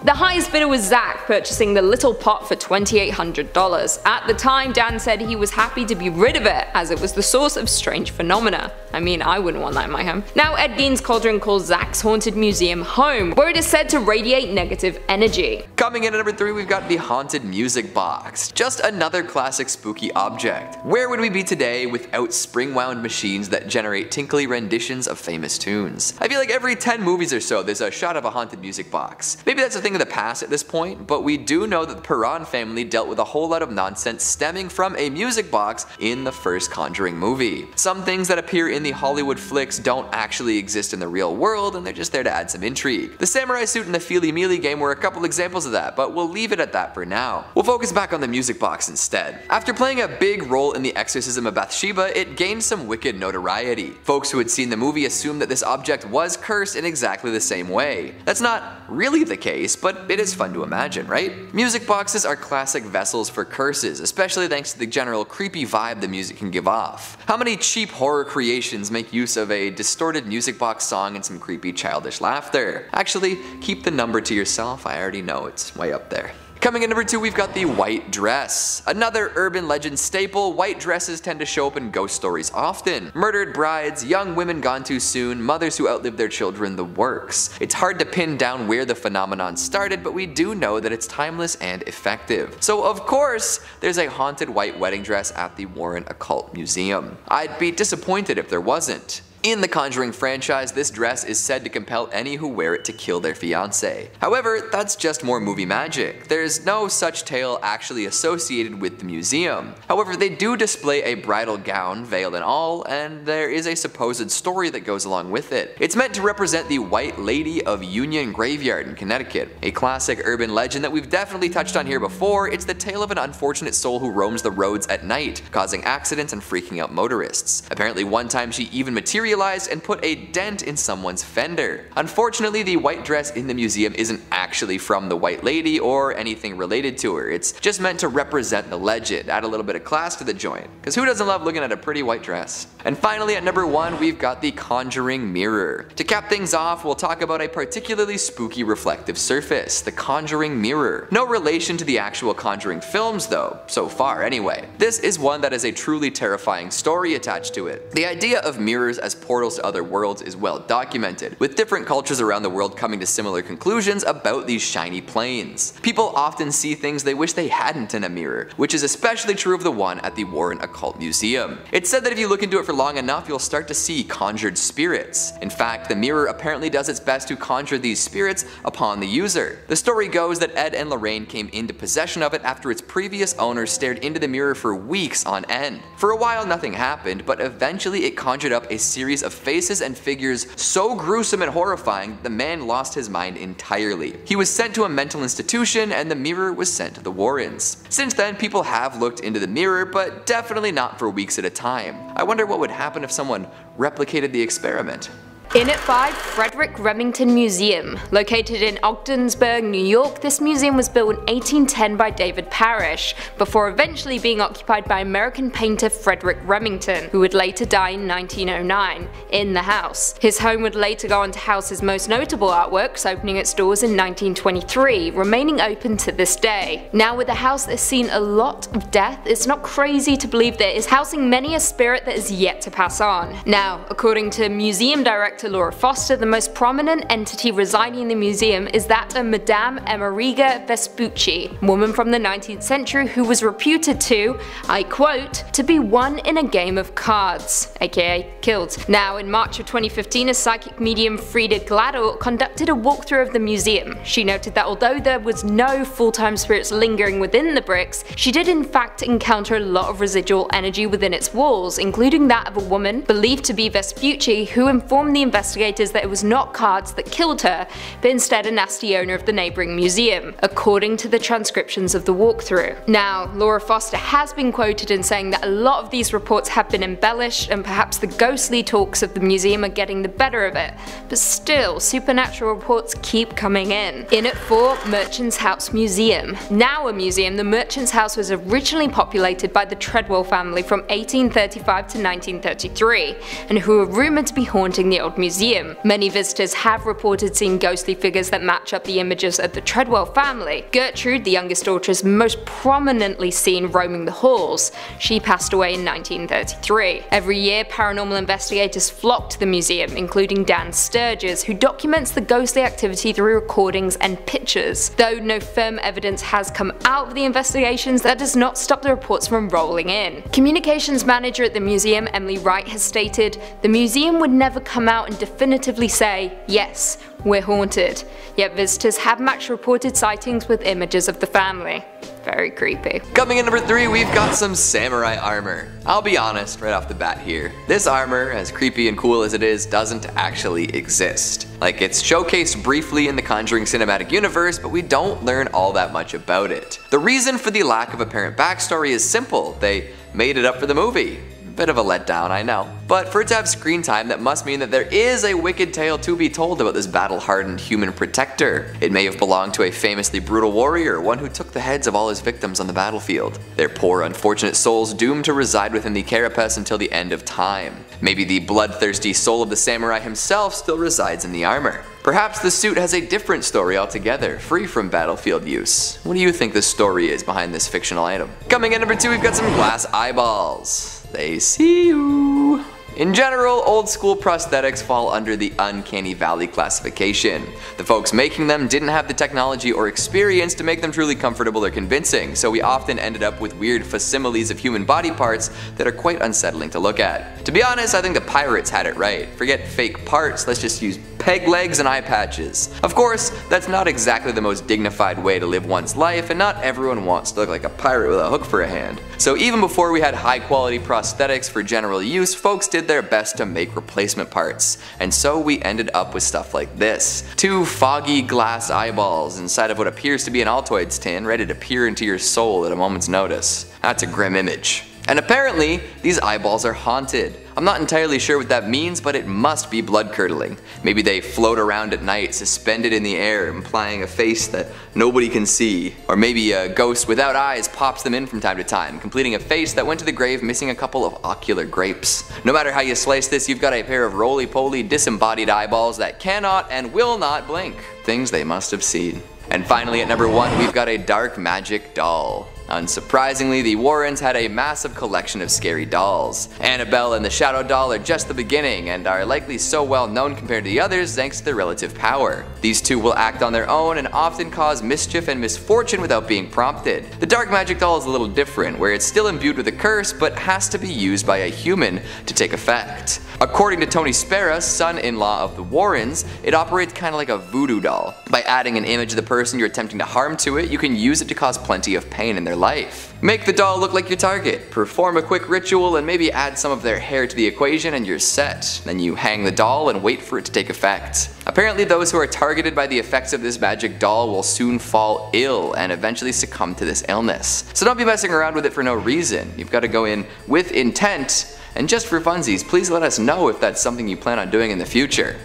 The highest bidder was Zach, purchasing the little pot for $2,800. At the time, Dan said he was happy to be rid of it, as it was the source of strange phenomena. I mean, I wouldn't want that in my home. Now, Edgins Cauldron calls Zach's Haunted Museum home, where it is said to radiate negative energy. Coming in at number 3, we've got the Haunted Music Box. Just another classic spooky object. Where would we be today without spring-wound machines that generate tinkly renditions of famous tunes? I feel like every 10 movies or so, there's a shot of a haunted music box. Maybe that's a thing of the past at this point, but we do know that the Perron family dealt with a whole lot of nonsense stemming from a music box in the first Conjuring movie. Some things that appear in the Hollywood flicks don't actually exist in the real world, and they're just there to add some intrigue. The samurai suit and the Feely Mealy game were a couple examples of that, but we'll leave it at that for now. We'll focus back on the music box instead. After playing a big role in the exorcism of Bathsheba, it gained some wicked notoriety. Folks who had seen the movie assumed that this object was cursed in exactly the same way. That's not really the case, but it is fun to imagine, right? Music boxes are classic vessels for curses, especially thanks to the general creepy vibe the music can give off. How many cheap horror creations operations make use of a distorted music box song and some creepy childish laughter. Actually, keep the number to yourself, I already know it's way up there. Coming in number 2, we've got the white dress. Another urban legend staple, white dresses tend to show up in ghost stories often. Murdered brides, young women gone too soon, mothers who outlived their children, the works. It's hard to pin down where the phenomenon started, but we do know that it's timeless and effective. So of course, there's a haunted white wedding dress at the Warren Occult Museum. I'd be disappointed if there wasn't. In the Conjuring franchise, this dress is said to compel any who wear it to kill their fiancé. However, that's just more movie magic. There's no such tale actually associated with the museum. However, they do display a bridal gown, veil and all, and there is a supposed story that goes along with it. It's meant to represent the White Lady of Union Graveyard in Connecticut, a classic urban legend that we've definitely touched on here before. It's the tale of an unfortunate soul who roams the roads at night, causing accidents and freaking out motorists. Apparently one time she even materialized and put a dent in someone's fender. Unfortunately, the white dress in the museum isn't actually from the White Lady or anything related to her. It's just meant to represent the legend, add a little bit of class to the joint, because who doesn't love looking at a pretty white dress? And finally at number 1, we've got the Conjuring Mirror. To cap things off, we'll talk about a particularly spooky reflective surface, the Conjuring Mirror. No relation to the actual Conjuring films though, so far anyway. This is one that has a truly terrifying story attached to it. The idea of mirrors as portals to other worlds is well documented, with different cultures around the world coming to similar conclusions about these shiny planes. People often see things they wish they hadn't in a mirror, which is especially true of the one at the Warren Occult Museum. It's said that if you look into it for long enough, you'll start to see conjured spirits. In fact, the mirror apparently does its best to conjure these spirits upon the user. The story goes that Ed and Lorraine came into possession of it after its previous owner stared into the mirror for weeks on end. For a while nothing happened, but eventually it conjured up a series of faces and figures so gruesome and horrifying that the man lost his mind entirely. He was sent to a mental institution and the mirror was sent to the Warrens. Since then, people have looked into the mirror, but definitely not for weeks at a time. I wonder what would happen if someone replicated the experiment. In at 5, Frederick Remington Museum. Located in Ogdensburg, New York, this museum was built in 1810 by David Parrish, before eventually being occupied by American painter Frederick Remington, who would later die in 1909, in the house. His home would later go on to house his most notable artworks, opening its doors in 1923, remaining open to this day. Now with a house that has seen a lot of death, it's not crazy to believe that it is housing many a spirit that is yet to pass on. Now, according to museum director Laura Foster, the most prominent entity residing in the museum is that of Madame Amerigo Vespucci, a woman from the 19th century who was reputed to, I quote, to be won in a game of cards, aka killed. Now in March of 2015, a psychic medium Frida Gladel conducted a walkthrough of the museum. She noted that although there was no full-time spirits lingering within the bricks, she did in fact encounter a lot of residual energy within its walls, including that of a woman believed to be Vespucci, who informed the investigators that it was not cards that killed her, but instead a nasty owner of the neighbouring museum, according to the transcriptions of the walkthrough. Now, Laura Foster has been quoted in saying that a lot of these reports have been embellished and perhaps the ghostly talks of the museum are getting the better of it, but still, supernatural reports keep coming in. In at 4, Merchant's House Museum. Now a museum, the Merchant's House was originally populated by the Treadwell family from 1835 to 1933, and who are rumoured to be haunting the old museum. Many visitors have reported seeing ghostly figures that match up the images of the Treadwell family. Gertrude, the youngest daughter, is most prominently seen roaming the halls. She passed away in 1933. Every year, paranormal investigators flock to the museum, including Dan Sturges, who documents the ghostly activity through recordings and pictures. Though no firm evidence has come out of the investigations, that does not stop the reports from rolling in. Communications manager at the museum, Emily Wright, has stated, "The museum would never come out and definitively say, yes, we're haunted. Yet visitors have matched reported sightings with images of the family." Very creepy. Coming in number 3, we've got some samurai armor. I'll be honest right off the bat here. This armor, as creepy and cool as it is, doesn't actually exist. Like, it's showcased briefly in the Conjuring cinematic universe, but we don't learn all that much about it. The reason for the lack of apparent backstory is simple. They made it up for the movie. Bit of a letdown, I know. But for it to have screen time, that must mean that there is a wicked tale to be told about this battle-hardened human protector. It may have belonged to a famously brutal warrior, one who took the heads of all his victims on the battlefield. Their poor, unfortunate souls doomed to reside within the carapace until the end of time. Maybe the bloodthirsty soul of the samurai himself still resides in the armor. Perhaps the suit has a different story altogether, free from battlefield use. What do you think the story is behind this fictional item? Coming in number 2, we've got some glass eyeballs. They see you. In general, old school prosthetics fall under the uncanny valley classification. The folks making them didn't have the technology or experience to make them truly comfortable or convincing, so we often ended up with weird facsimiles of human body parts that are quite unsettling to look at. To be honest, I think the pirates had it right. Forget fake parts, let's just use peg legs and eye patches. Of course, that's not exactly the most dignified way to live one's life, and not everyone wants to look like a pirate with a hook for a hand. So even before we had high quality prosthetics for general use, folks did their best to make replacement parts. And so we ended up with stuff like this. 2 foggy glass eyeballs inside of what appears to be an Altoids tin, ready to peer into your soul at a moment's notice. That's a grim image. And apparently, these eyeballs are haunted. I'm not entirely sure what that means, but it must be blood-curdling. Maybe they float around at night, suspended in the air, implying a face that nobody can see. Or maybe a ghost without eyes pops them in from time to time, completing a face that went to the grave missing a couple of ocular grapes. No matter how you slice this, you've got a pair of roly-poly, disembodied eyeballs that cannot and will not blink. Things they must have seen. And finally, at number 1, we've got a dark magic doll. Unsurprisingly, the Warrens had a massive collection of scary dolls. Annabelle and the Shadow Doll are just the beginning, and are likely so well known compared to the others thanks to their relative power. These two will act on their own and often cause mischief and misfortune without being prompted. The Dark Magic Doll is a little different, where it's still imbued with a curse, but has to be used by a human to take effect. According to Tony Spera, son-in-law of the Warrens, it operates kinda like a voodoo doll. By adding an image of the person you're attempting to harm to it, you can use it to cause plenty of pain in their life. Make the doll look like your target, perform a quick ritual, and maybe add some of their hair to the equation and you're set. Then you hang the doll and wait for it to take effect. Apparently those who are targeted by the effects of this magic doll will soon fall ill and eventually succumb to this illness. So don't be messing around with it for no reason. You've got to go in with intent. And just for funsies, please let us know if that's something you plan on doing in the future.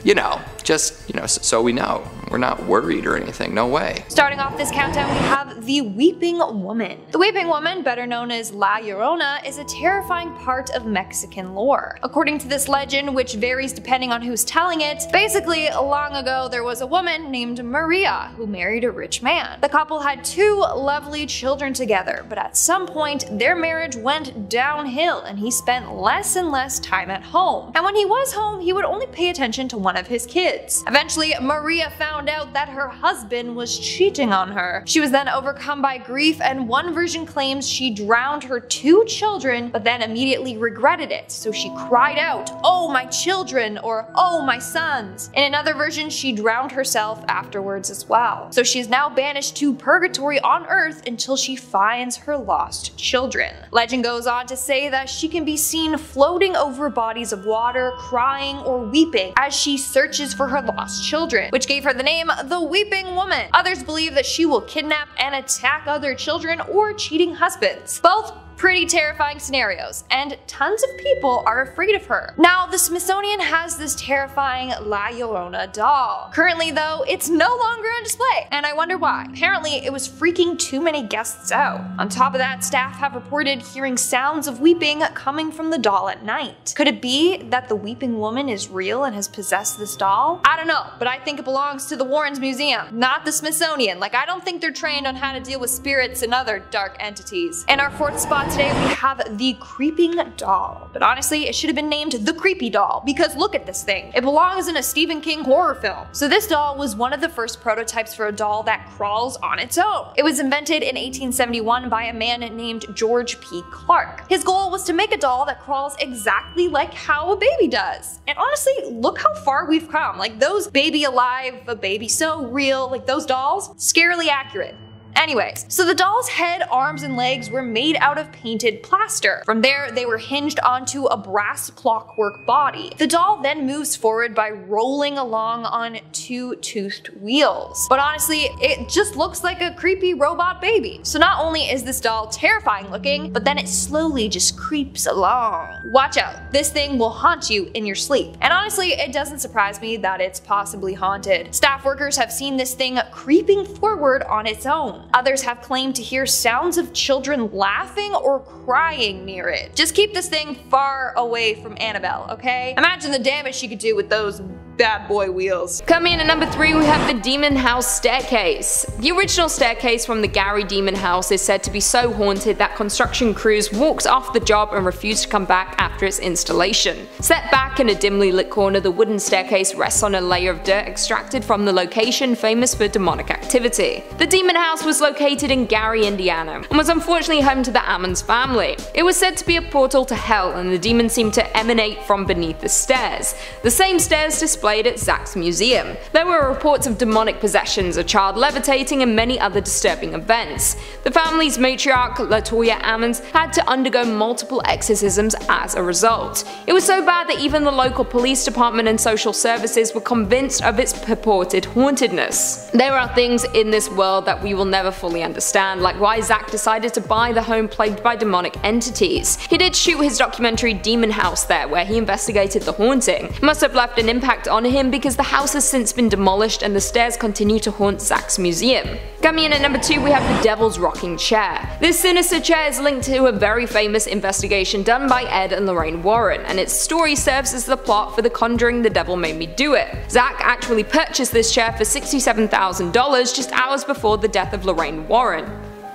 So we know. We're not worried or anything, no way. Starting off this countdown, we have the Weeping Woman. The Weeping Woman, better known as La Llorona, is a terrifying part of Mexican lore. According to this legend, which varies depending on who's telling it, basically long ago there was a woman named Maria who married a rich man. The couple had 2 lovely children together, but at some point their marriage went downhill and he spent less and less time at home. And when he was home, he would only pay attention to one of his kids. Eventually, Maria found out that her husband was cheating on her. She was then overcome by grief, and one version claims she drowned her 2 children, but then immediately regretted it. So she cried out, "Oh, my children," or "Oh, my sons." In another version, she drowned herself afterwards as well. So she is now banished to purgatory on Earth until she finds her lost children. Legend goes on to say that she can be seen floating over bodies of water, crying or weeping as she searches for her lost children, which gave her the name the Weeping Woman. Others believe that she will kidnap and attack other children or cheating husbands. Both pretty terrifying scenarios, and tons of people are afraid of her. Now, the Smithsonian has this terrifying La Llorona doll. Currently though, it's no longer on display, and I wonder why. Apparently, it was freaking too many guests out. On top of that, staff have reported hearing sounds of weeping coming from the doll at night. Could it be that the Weeping Woman is real and has possessed this doll? I don't know, but I think it belongs to the Warrens Museum, not the Smithsonian. Like, I don't think they're trained on how to deal with spirits and other dark entities. In our 4th spot today, we have the Creeping Doll. But honestly, it should have been named the Creepy Doll, because look at this thing. It belongs in a Stephen King horror film. So this doll was one of the first prototypes for a doll that crawls on its own. It was invented in 1871 by a man named George P. Clark. His goal was to make a doll that crawls exactly like how a baby does. And honestly, look how far we've come. Like, those Baby Alive, a Baby So Real, like those dolls, scarily accurate. Anyways, so the doll's head, arms, and legs were made out of painted plaster. From there, they were hinged onto a brass clockwork body. The doll then moves forward by rolling along on two toothed wheels. But honestly, it just looks like a creepy robot baby. So not only is this doll terrifying looking, but then it slowly just creeps along. Watch out, this thing will haunt you in your sleep. And honestly, it doesn't surprise me that it's possibly haunted. Staff workers have seen this thing creeping forward on its own. Others have claimed to hear sounds of children laughing or crying near it. Just keep this thing far away from Annabelle, okay? Imagine the damage she could do with those bad boy wheels. Coming in at number 3, we have the Demon House Staircase. The original staircase from the Gary Demon House is said to be so haunted that construction crews walked off the job and refused to come back after its installation. Set back in a dimly lit corner, the wooden staircase rests on a layer of dirt extracted from the location famous for demonic activity. The Demon House was located in Gary, Indiana, and was unfortunately home to the Ammons family. It was said to be a portal to hell, and the demons seemed to emanate from beneath the stairs. The same stairs displayed at Zapps Museum. There were reports of demonic possessions, a child levitating, and many other disturbing events. The family's matriarch, LaToya Ammons, had to undergo multiple exorcisms as a result. It was so bad that even the local police department and social services were convinced of its purported hauntedness. There are things in this world that we will never fully understand, like why Zach decided to buy the home plagued by demonic entities. He did shoot his documentary Demon House there, where he investigated the haunting. It must have left an impact on him because the house has since been demolished and the stairs continue to haunt Zach's museum. Coming in at number 2, we have the Devil's Rocking Chair. This sinister chair is linked to a very famous investigation done by Ed and Lorraine Warren, and its story serves as the plot for the Conjuring The Devil Made Me Do It. Zach actually purchased this chair for $67,000 just hours before the death of Lorraine Warren.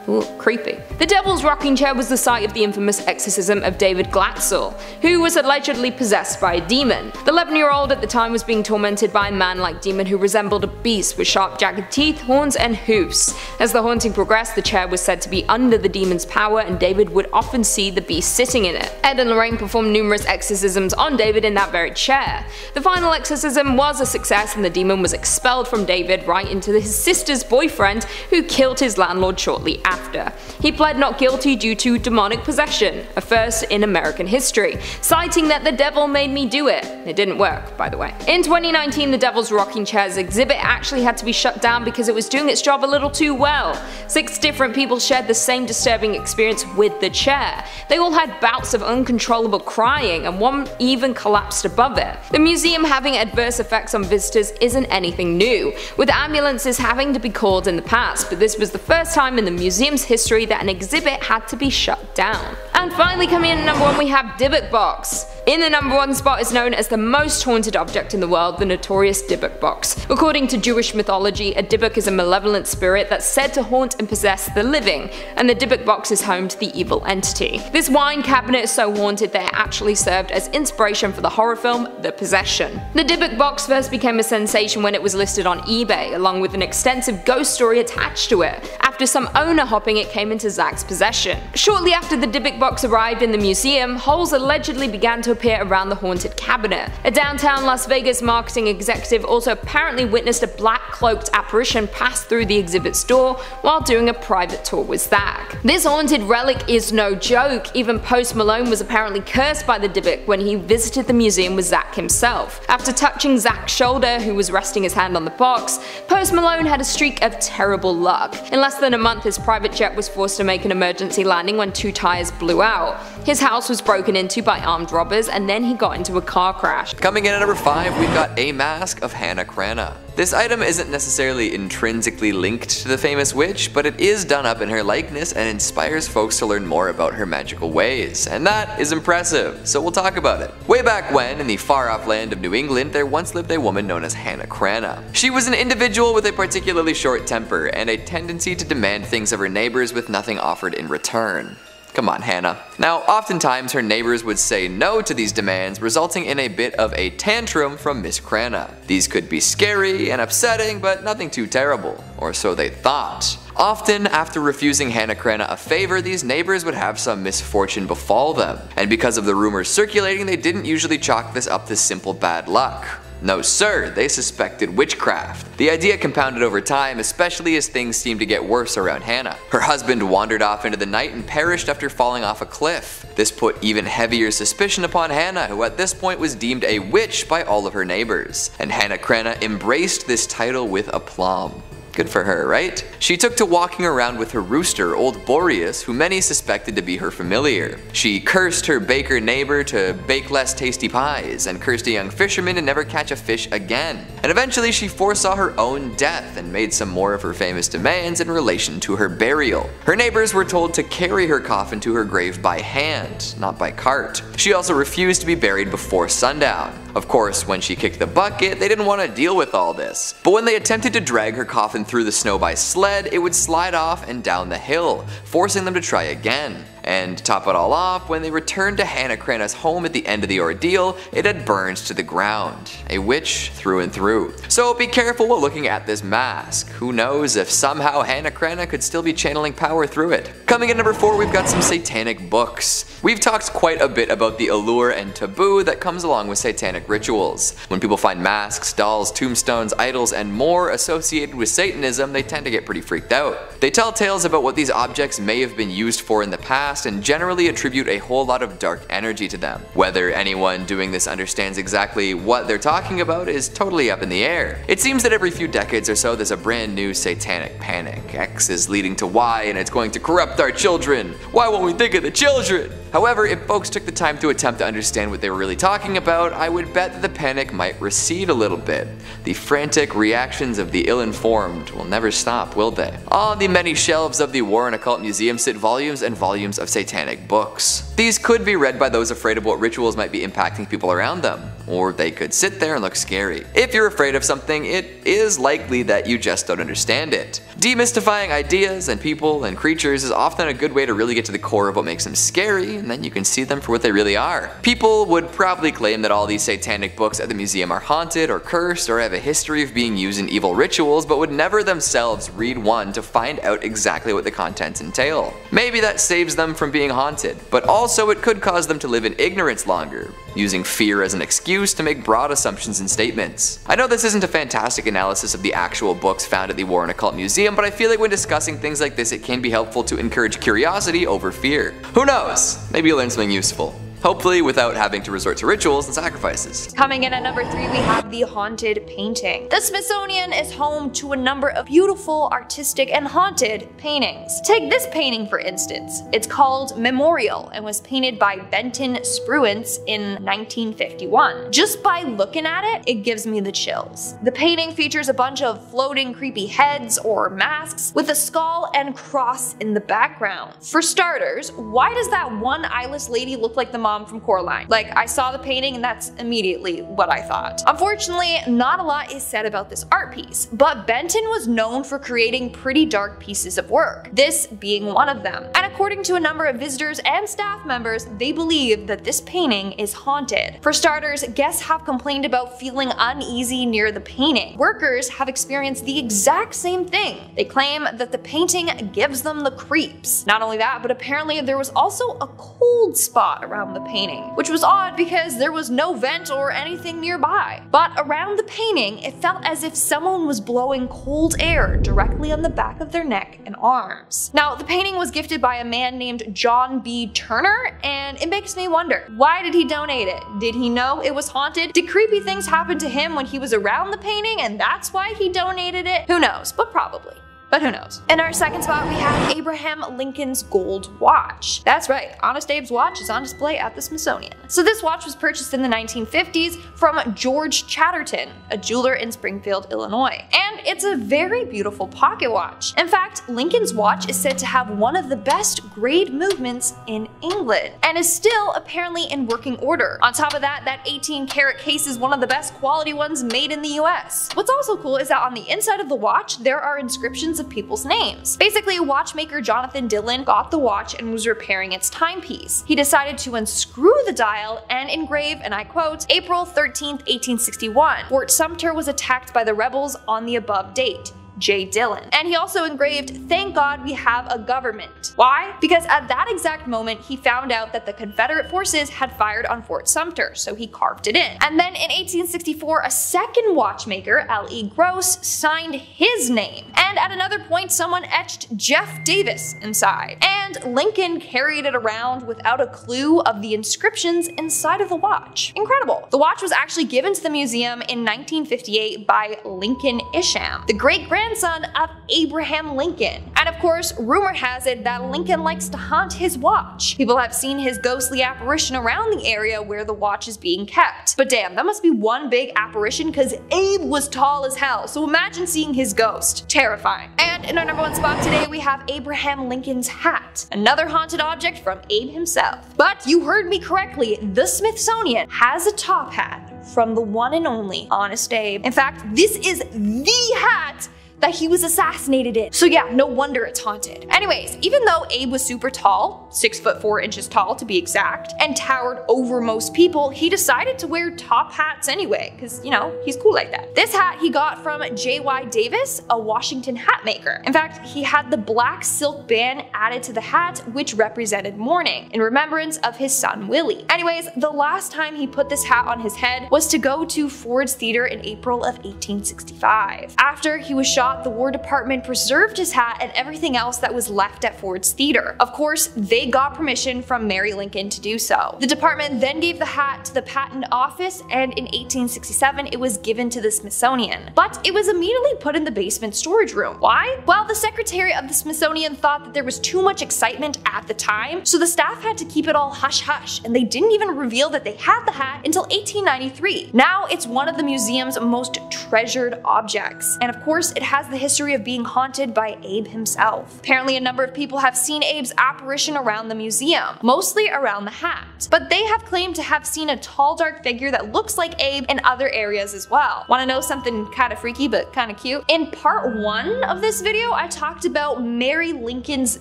Ooh, creepy. The Devil's Rocking Chair was the site of the infamous exorcism of David Glatzel, who was allegedly possessed by a demon. The 11-year-old at the time was being tormented by a man-like demon who resembled a beast with sharp jagged teeth, horns, and hoofs. As the haunting progressed, the chair was said to be under the demon's power, and David would often see the beast sitting in it. Ed and Lorraine performed numerous exorcisms on David in that very chair. The final exorcism was a success, and the demon was expelled from David right into his sister's boyfriend, who killed his landlord shortly after. He pled not guilty due to demonic possession, a first in American history, citing that the devil made me do it. It didn't work, by the way. In 2019, the Devil's Rocking Chair's exhibit actually had to be shut down because it was doing its job a little too well. 6 different people shared the same disturbing experience with the chair. They all had bouts of uncontrollable crying, and one even collapsed above it. The museum having adverse effects on visitors isn't anything new, with ambulances having to be called in the past, but this was the first time in the museum's history that an exhibit had to be shut down. And finally, coming in at number 1, we have Diok Box. In the number 1 spot is known as the most haunted object in the world, the notorious Diok Box. According to Jewish mythology, a Diok is a malevolent spirit that's said to haunt and possess the living, and the Diok Box is home to the evil entity. This wine cabinet is so haunted that it actually served as inspiration for the horror film The Possession. The Diok Box first became a sensation when it was listed on eBay, along with an extensive ghost story attached to it. After some owner hopping, it came into Zach's possession. Shortly after the Diok Box arrived in the museum, holes allegedly began to appear around the haunted cabinet. A downtown Las Vegas marketing executive also apparently witnessed a black-cloaked apparition pass through the exhibit's door while doing a private tour with Zach. This haunted relic is no joke. Even Post Malone was apparently cursed by the Diok when he visited the museum with Zach himself. After touching Zach's shoulder, who was resting his hand on the box, Post Malone had a streak of terrible luck. In less than a month, his private jet was forced to make an emergency landing when 2 tires blew out. His house was broken into by armed robbers, and then he got into a car crash. Coming in at number 5, we've got a mask of Hannah Cranna. This item isn't necessarily intrinsically linked to the famous witch, but it is done up in her likeness and inspires folks to learn more about her magical ways, and that is impressive, so we'll talk about it. Way back when, in the far-off land of New England, there once lived a woman known as Hannah Cranna. She was an individual with a particularly short temper and a tendency to demand things of her neighbors with nothing offered in return. Come on, Hannah. Now, oftentimes her neighbors would say no to these demands, resulting in a bit of a tantrum from Miss Cranna. These could be scary and upsetting, but nothing too terrible, or so they thought. Often, after refusing Hannah Cranna a favor, these neighbors would have some misfortune befall them, and because of the rumors circulating, they didn't usually chalk this up to simple bad luck. No sir, they suspected witchcraft. The idea compounded over time, especially as things seemed to get worse around Hannah. Her husband wandered off into the night and perished after falling off a cliff. This put even heavier suspicion upon Hannah, who at this point was deemed a witch by all of her neighbors. And Hannah Crenna embraced this title with aplomb. Good for her, right? She took to walking around with her rooster, old Boreas, who many suspected to be her familiar. She cursed her baker neighbor to bake less tasty pies, and cursed a young fisherman to never catch a fish again. And eventually she foresaw her own death and made some more of her famous demands in relation to her burial. Her neighbors were told to carry her coffin to her grave by hand, not by cart. She also refused to be buried before sundown. Of course, when she kicked the bucket, they didn't want to deal with all this. But when they attempted to drag her coffin through the snow by sled, it would slide off and down the hill, forcing them to try again. And to top it all off, when they returned to Hannah Crenna's home at the end of the ordeal, it had burned to the ground. A witch through and through. So be careful while looking at this mask. Who knows if somehow Hannah Crenna could still be channeling power through it. Coming in number 4, we've got some satanic books. We've talked quite a bit about the allure and taboo that comes along with satanic rituals. When people find masks, dolls, tombstones, idols, and more associated with Satanism, they tend to get pretty freaked out. They tell tales about what these objects may have been used for in the past and generally attribute a whole lot of dark energy to them. Whether anyone doing this understands exactly what they're talking about is totally up in the air. It seems that every few decades or so there's a brand new satanic panic. X is leading to Y and it's going to corrupt our children. Why won't we think of the children? However, if folks took the time to attempt to understand what they were really talking about, I would bet that the panic might recede a little bit. The frantic reactions of the ill-informed will never stop, will they? On the many shelves of the War and Occult Museum sit volumes and volumes of satanic books. These could be read by those afraid of what rituals might be impacting people around them, or they could sit there and look scary. If you're afraid of something, it is likely that you just don't understand it. Demystifying ideas and people and creatures is often a good way to really get to the core of what makes them scary, and then you can see them for what they really are. People would probably claim that all these satanic books at the museum are haunted or cursed or have a history of being used in evil rituals, but would never themselves read one to find out exactly what the contents entail. Maybe that saves them from being haunted, but also it could cause them to live in ignorance longer, using fear as an excuse to make broad assumptions and statements. I know this isn't a fantastic analysis of the actual books found at the War and Occult Museum, but I feel like when discussing things like this it can be helpful to encourage curiosity over fear. Who knows? Maybe you'll learn something useful. Hopefully without having to resort to rituals and sacrifices. Coming in at number 3, we have the haunted painting. The Smithsonian is home to a number of beautiful, artistic, and haunted paintings. Take this painting for instance. It's called Memorial and was painted by Benton Spruance in 1951. Just by looking at it, it gives me the chills. The painting features a bunch of floating creepy heads or masks with a skull and cross in the background. For starters, why does that one eyeless lady look like the mom from Coraline? Like, I saw the painting and that's immediately what I thought. Unfortunately, not a lot is said about this art piece, but Benton was known for creating pretty dark pieces of work, this being one of them. And according to a number of visitors and staff members, they believe that this painting is haunted. For starters, guests have complained about feeling uneasy near the painting. Workers have experienced the exact same thing. They claim that the painting gives them the creeps. Not only that, but apparently there was also a cold spot around the painting, which was odd because there was no vent or anything nearby. But around the painting, it felt as if someone was blowing cold air directly on the back of their neck and arms. Now, the painting was gifted by a man named John B. Turner, and it makes me wonder, why did he donate it? Did he know it was haunted? Did creepy things happen to him when he was around the painting and that's why he donated it? Who knows, but probably. But who knows? In our second spot, we have Abraham Lincoln's gold watch. That's right, Honest Abe's watch is on display at the Smithsonian. So this watch was purchased in the 1950s from George Chatterton, a jeweler in Springfield, Illinois. And it's a very beautiful pocket watch. In fact, Lincoln's watch is said to have one of the best grade movements in England, and is still apparently in working order. On top of that, that 18-karat case is one of the best quality ones made in the US. What's also cool is that on the inside of the watch, there are inscriptions of people's names. Basically, watchmaker Jonathan Dillon got the watch and was repairing its timepiece. He decided to unscrew the dial and engrave, and I quote, April 13th, 1861. Fort Sumter was attacked by the rebels on the above date. J. Dillon. And he also engraved, "Thank God we have a government." Why? Because at that exact moment he found out that the Confederate forces had fired on Fort Sumter, so he carved it in. And then in 1864, a second watchmaker, L.E. Gross, signed his name. And at another point someone etched Jeff Davis inside. And Lincoln carried it around without a clue of the inscriptions inside of the watch. Incredible. The watch was actually given to the museum in 1958 by Lincoln Isham, the great-grandson of Abraham Lincoln. And of course, rumor has it that Lincoln likes to haunt his watch. People have seen his ghostly apparition around the area where the watch is being kept. But damn, that must be one big apparition because Abe was tall as hell, so imagine seeing his ghost. Terrifying. And in our #1 spot today we have Abraham Lincoln's hat, another haunted object from Abe himself. But you heard me correctly, the Smithsonian has a top hat from the one and only Honest Abe. In fact, this is the hat that he was assassinated in. So yeah, no wonder it's haunted. Anyways, even though Abe was super tall, 6'4" tall to be exact, and towered over most people, he decided to wear top hats anyway, because, you know, he's cool like that. This hat he got from J.Y. Davis, a Washington hat maker. In fact, he had the black silk band added to the hat, which represented mourning, in remembrance of his son Willie. Anyways, the last time he put this hat on his head was to go to Ford's Theater in April of 1865. After he was shot, the War Department preserved his hat and everything else that was left at Ford's Theater. Of course, they got permission from Mary Lincoln to do so. The department then gave the hat to the Patent Office, and in 1867 it was given to the Smithsonian. But it was immediately put in the basement storage room. Why? Well, the secretary of the Smithsonian thought that there was too much excitement at the time, so the staff had to keep it all hush-hush, and they didn't even reveal that they had the hat until 1893. Now it's one of the museum's most treasured objects, and of course it has the history of being haunted by Abe himself. Apparently a number of people have seen Abe's apparition around the museum, mostly around the hat, but they have claimed to have seen a tall dark figure that looks like Abe in other areas as well. Want to know something kind of freaky but kind of cute? In part 1 of this video I talked about Mary Lincoln's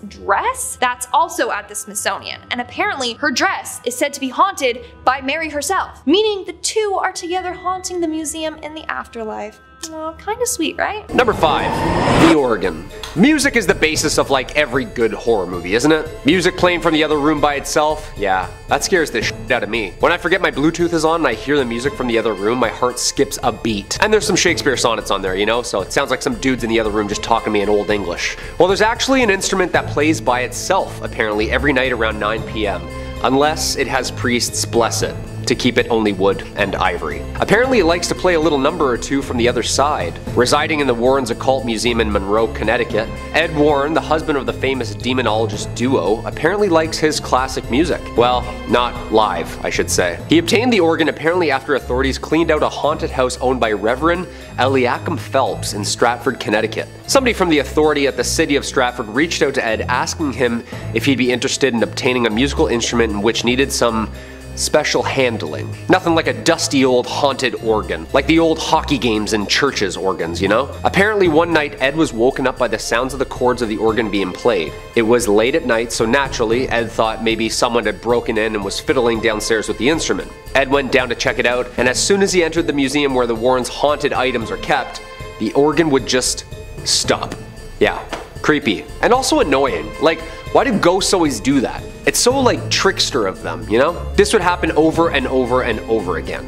dress that's also at the Smithsonian, and apparently her dress is said to be haunted by Mary herself, meaning the two are together haunting the museum in the afterlife. Well, kinda sweet, right? #5. The organ. Music is the basis of like every good horror movie, isn't it? Music playing from the other room by itself? Yeah, that scares the shit out of me. When I forget my Bluetooth is on and I hear the music from the other room, my heart skips a beat. And there's some Shakespeare sonnets on there, you know, so it sounds like some dudes in the other room just talking to me in Old English. Well, there's actually an instrument that plays by itself, apparently, every night around 9 p.m. Unless it has priests bless it to keep it only wood and ivory. Apparently it likes to play a little number or two from the other side. Residing in the Warrens Occult Museum in Monroe, Connecticut, Ed Warren, the husband of the famous demonologist duo, apparently likes his classic music. Well, not live, I should say. He obtained the organ apparently after authorities cleaned out a haunted house owned by Reverend Eliakim Phelps in Stratford, Connecticut. Somebody from the authority at the city of Stratford reached out to Ed asking him if he'd be interested in obtaining a musical instrument in which needed some special handling. Nothing like a dusty old haunted organ, like the old hockey games and churches organs, you know? Apparently one night Ed was woken up by the sounds of the chords of the organ being played. It was late at night, so naturally Ed thought maybe someone had broken in and was fiddling downstairs with the instrument. Ed went down to check it out, and as soon as he entered the museum where the Warrens' haunted items are kept, the organ would just stop. Yeah, creepy. And also annoying. Like, why do ghosts always do that? It's so like trickster of them, you know? This would happen over and over and over again.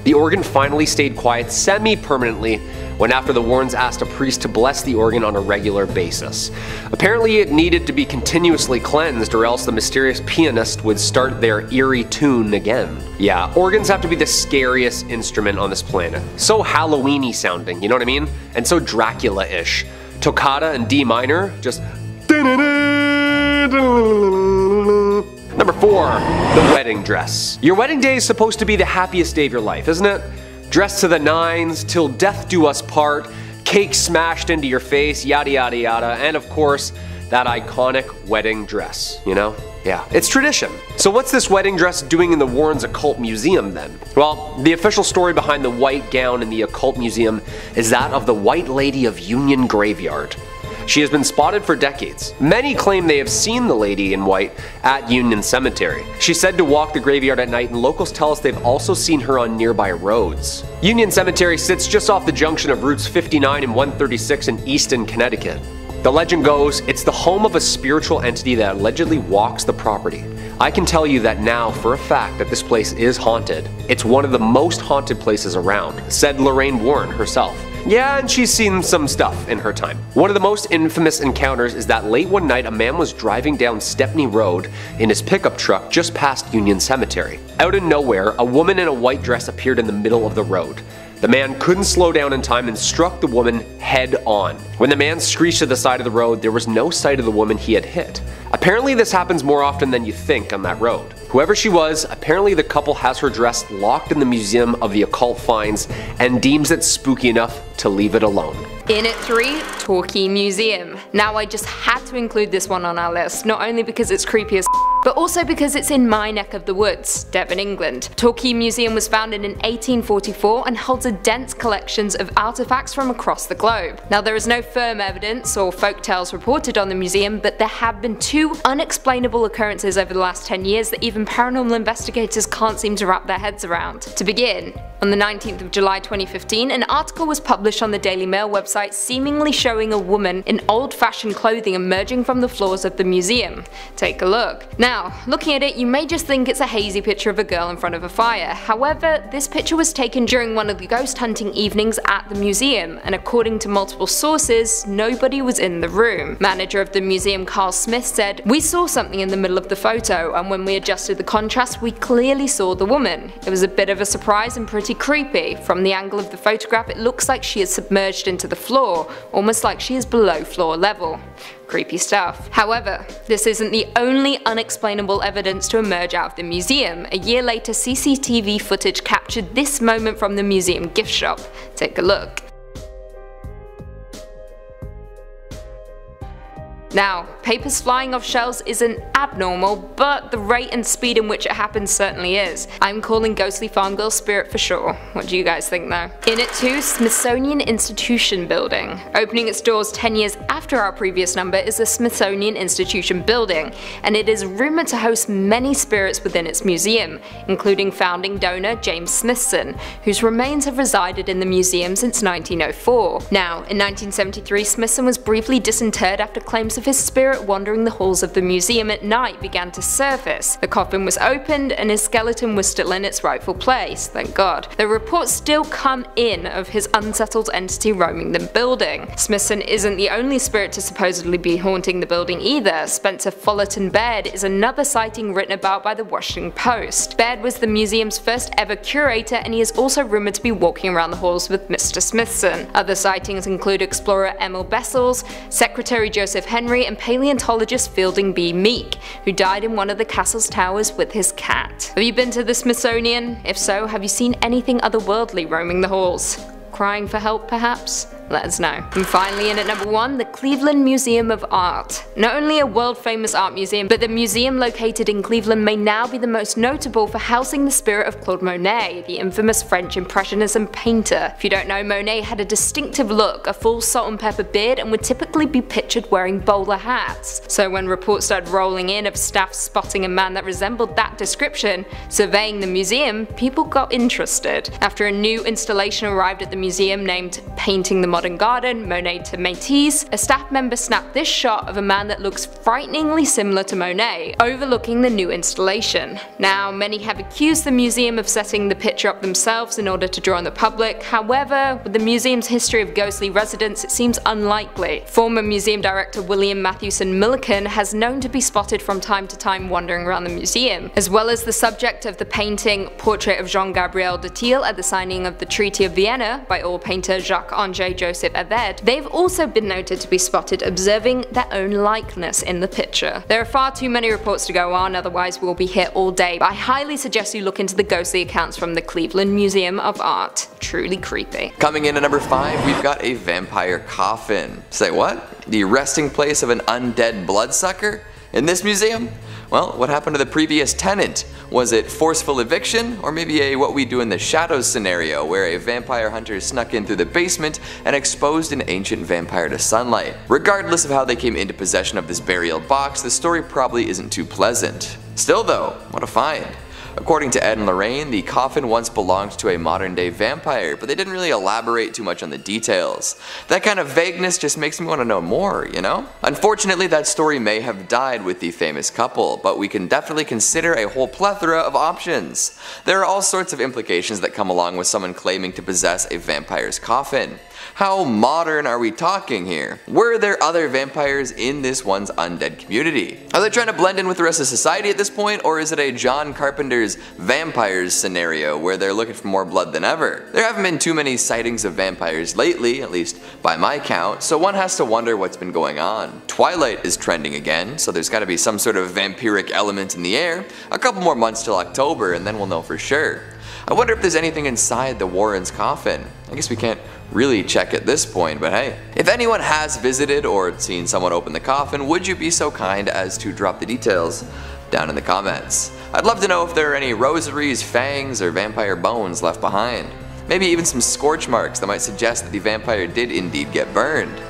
The organ finally stayed quiet semi-permanently when after the Warrens asked a priest to bless the organ on a regular basis. Apparently it needed to be continuously cleansed or else the mysterious pianist would start their eerie tune again. Yeah, organs have to be the scariest instrument on this planet. So Halloween-y sounding, you know what I mean? And so Dracula-ish. Toccata in D minor, just Number 4. The wedding dress. Your wedding day is supposed to be the happiest day of your life, isn't it? Dressed to the nines, till death do us part, cake smashed into your face, yada yada yada, and of course, that iconic wedding dress, you know? Yeah, it's tradition. So what's this wedding dress doing in the Warrens Occult Museum then? Well, the official story behind the white gown in the Occult Museum is that of the White Lady of Union Graveyard. She has been spotted for decades. Many claim they have seen the lady in white at Union Cemetery. She's said to walk the graveyard at night, and locals tell us they've also seen her on nearby roads. Union Cemetery sits just off the junction of routes 59 and 136 in Easton, Connecticut. The legend goes, it's the home of a spiritual entity that allegedly walks the property. I can tell you that now for a fact that this place is haunted. It's one of the most haunted places around, said Lorraine Warren herself. Yeah, and she's seen some stuff in her time. One of the most infamous encounters is that late one night a man was driving down Stepney Road in his pickup truck just past Union Cemetery. Out of nowhere, a woman in a white dress appeared in the middle of the road. The man couldn't slow down in time and struck the woman head on. When the man screeched to the side of the road, there was no sight of the woman he had hit. Apparently this happens more often than you think on that road. Whoever she was, apparently the couple has her dress locked in the Museum of the Occult Finds and deems it spooky enough to leave it alone. In at 3, Torquay Museum. Now I just had to include this one on our list, not only because it's creepy as but also because it's in my neck of the woods, Devon, England. Torquay Museum was founded in 1844 and holds a dense collection of artifacts from across the globe. Now there is no firm evidence or folktales reported on the museum, but there have been 2 unexplainable occurrences over the last 10 years that even paranormal investigators can't seem to wrap their heads around. To begin, on the 19th of July 2015, an article was published on the Daily Mail website seemingly showing a woman in old-fashioned clothing emerging from the floors of the museum. Take a look. Now, looking at it, you may just think it's a hazy picture of a girl in front of a fire. However, this picture was taken during one of the ghost hunting evenings at the museum, and according to multiple sources, nobody was in the room. Manager of the museum Carl Smith said, "We saw something in the middle of the photo, and when we adjusted the contrast, we clearly saw the woman. It was a bit of a surprise and pretty creepy. From the angle of the photograph, it looks like she is submerged into the floor, almost like she is below floor level." Creepy stuff. However, this isn't the only unexplainable evidence to emerge out of the museum. A year later, CCTV footage captured this moment from the museum gift shop. Take a look. Now, papers flying off shelves isn't abnormal, but the rate and speed in which it happens certainly is. I'm calling Ghostly Farm Girl spirit for sure. What do you guys think though? In at 2, Smithsonian Institution Building. Opening its doors 10 years after our previous number is the Smithsonian Institution Building, and it is rumored to host many spirits within its museum, including founding donor James Smithson, whose remains have resided in the museum since 1904. Now, in 1973, Smithson was briefly disinterred after claims of his spirit wandering the halls of the museum at night began to surface. The coffin was opened and his skeleton was still in its rightful place, thank God. The reports still come in of his unsettled entity roaming the building. Smithson isn't the only spirit to supposedly be haunting the building either. Spencer Fullerton Baird is another sighting written about by the Washington Post. Baird was the museum's first ever curator, and he is also rumoured to be walking around the halls with Mr. Smithson. Other sightings include explorer Emil Bessels, Secretary Joseph Henry, and paleontologist Fielding B. Meek, who died in one of the castle's towers with his cat. Have you been to the Smithsonian? If so, have you seen anything otherworldly roaming the halls? Crying for help, perhaps? Let us know. And finally, in at number 1, the Cleveland Museum of Art. Not only a world famous art museum, but the museum located in Cleveland may now be the most notable for housing the spirit of Claude Monet, the infamous French Impressionism painter. If you don't know, Monet had a distinctive look, a full salt and pepper beard, and would typically be pictured wearing bowler hats. So when reports started rolling in of staff spotting a man that resembled that description surveying the museum, people got interested. After a new installation arrived at the museum named Painting the Modern Garden, Monet to Métis, a staff member snapped this shot of a man that looks frighteningly similar to Monet, overlooking the new installation. Now, many have accused the museum of setting the picture up themselves in order to draw on the public. However, with the museum's history of ghostly residents, it seems unlikely. Former museum director William Mathewson Milliken has known to be spotted from time to time wandering around the museum, as well as the subject of the painting Portrait of Jean-Gabriel de Thiel at the signing of the Treaty of Vienna by oil painter Jacques-André Joseph Aved. They've also been noted to be spotted observing their own likeness in the picture. There are far too many reports to go on, otherwise we'll be here all day, but I highly suggest you look into the ghostly accounts from the Cleveland Museum of Art. Truly creepy. Coming in at number 5, we've got a vampire coffin. Say what? The resting place of an undead bloodsucker? In this museum? Well, what happened to the previous tenant? Was it forceful eviction, or maybe a what we do in the shadows scenario where a vampire hunter snuck in through the basement and exposed an ancient vampire to sunlight? Regardless of how they came into possession of this burial box, the story probably isn't too pleasant. Still though, what a find. According to Ed and Lorraine, the coffin once belonged to a modern day vampire, but they didn't really elaborate too much on the details. That kind of vagueness just makes me want to know more, you know? Unfortunately, that story may have died with the famous couple, but we can definitely consider a whole plethora of options. There are all sorts of implications that come along with someone claiming to possess a vampire's coffin. How modern are we talking here? Were there other vampires in this one's undead community? Are they trying to blend in with the rest of society at this point, or is it a John Carpenter's vampires scenario where they're looking for more blood than ever? There haven't been too many sightings of vampires lately, at least by my count, so one has to wonder what's been going on. Twilight is trending again, so there's gotta be some sort of vampiric element in the air. A couple more months till October and then we'll know for sure. I wonder if there's anything inside the Warrens' coffin. I guess we can't really check at this point, but hey. If anyone has visited or seen someone open the coffin, would you be so kind as to drop the details down in the comments? I'd love to know if there are any rosaries, fangs, or vampire bones left behind. Maybe even some scorch marks that might suggest that the vampire did indeed get burned.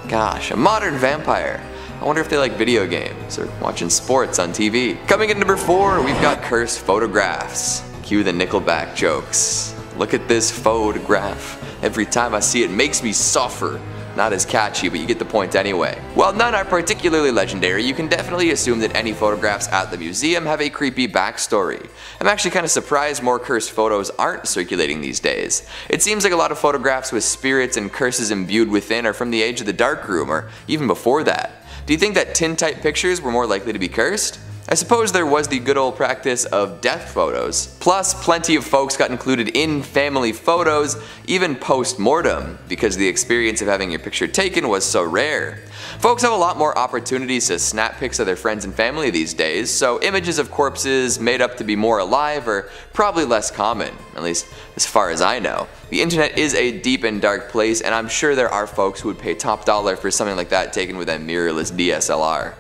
Gosh, a modern vampire. I wonder if they like video games or watching sports on TV. Coming in number 4, we've got cursed photographs. Cue the Nickelback jokes. Look at this photograph. Every time I see it makes me suffer. Not as catchy, but you get the point anyway. While none are particularly legendary, you can definitely assume that any photographs at the museum have a creepy backstory. I'm actually kind of surprised more cursed photos aren't circulating these days. It seems like a lot of photographs with spirits and curses imbued within are from the age of the darkroom, or even before that. Do you think that tin-type pictures were more likely to be cursed? I suppose there was the good old practice of death photos. Plus, plenty of folks got included in family photos, even post-mortem, because the experience of having your picture taken was so rare. Folks have a lot more opportunities to snap pics of their friends and family these days, so images of corpses made up to be more alive are probably less common, at least as far as I know. The internet is a deep and dark place, and I'm sure there are folks who would pay top dollar for something like that taken with a mirrorless DSLR.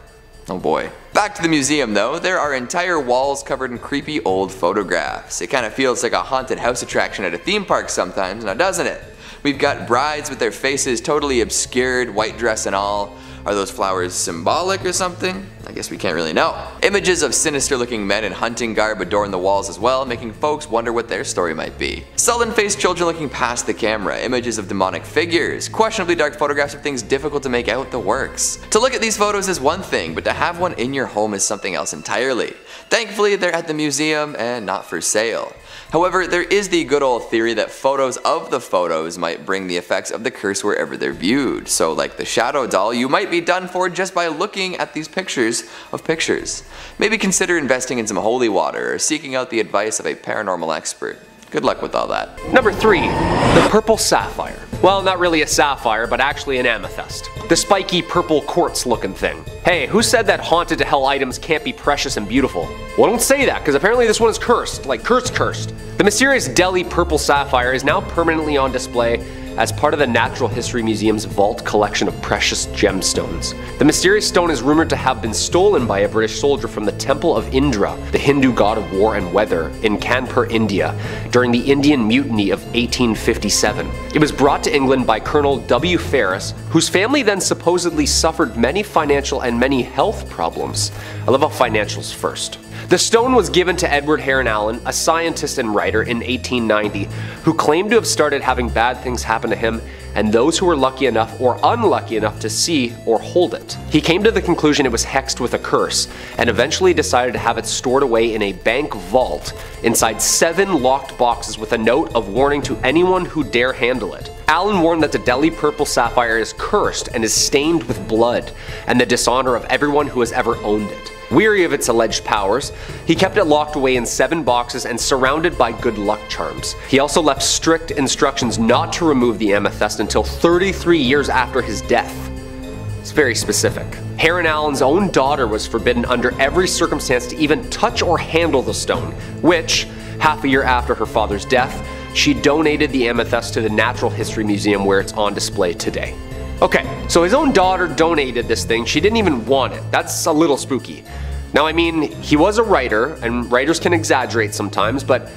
Oh boy. Back to the museum though, there are entire walls covered in creepy old photographs. It kind of feels like a haunted house attraction at a theme park sometimes, now doesn't it? We've got brides with their faces totally obscured, white dress and all. Are those flowers symbolic or something? I guess we can't really know. Images of sinister looking men in hunting garb adorn the walls as well, making folks wonder what their story might be. Sullen-faced children looking past the camera, images of demonic figures, questionably dark photographs of things difficult to make out, the works. To look at these photos is one thing, but to have one in your home is something else entirely. Thankfully, they're at the museum and not for sale. However, there is the good old theory that photos of the photos might bring the effects of the curse wherever they're viewed. So like the shadow doll, you might be done for just by looking at these pictures of pictures. Maybe consider investing in some holy water or seeking out the advice of a paranormal expert. Good luck with all that. Number 3. The purple sapphire. Well, not really a sapphire, but actually an amethyst. The spiky purple quartz looking thing. Hey, who said that haunted to hell items can't be precious and beautiful? Well, don't say that, because apparently this one is cursed, like cursed. The mysterious Delhi purple sapphire is now permanently on display as part of the Natural History Museum's vault collection of precious gemstones. The mysterious stone is rumored to have been stolen by a British soldier from the Temple of Indra, the Hindu god of war and weather, in Kanpur, India, during the Indian Mutiny of 1857. It was brought to England by Colonel W. Ferris, whose family then supposedly suffered many financial and many health problems. I love how financials first. The stone was given to Edward Heron Allen, a scientist and writer, in 1890, who claimed to have started having bad things happen to him and those who were lucky enough or unlucky enough to see or hold it. He came to the conclusion it was hexed with a curse, and eventually decided to have it stored away in a bank vault inside 7 locked boxes with a note of warning to anyone who dare handle it. Allen warned that the Delhi purple sapphire is cursed and is stained with blood, and the dishonor of everyone who has ever owned it. Weary of its alleged powers, he kept it locked away in 7 boxes and surrounded by good luck charms. He also left strict instructions not to remove the amethyst until 33 years after his death. It's very specific. Heron Allen's own daughter was forbidden under every circumstance to even touch or handle the stone, which, half a year after her father's death, she donated the amethyst to the Natural History Museum where it's on display today. Okay, so his own daughter donated this thing. She didn't even want it. That's a little spooky. Now I mean, he was a writer, and writers can exaggerate sometimes, but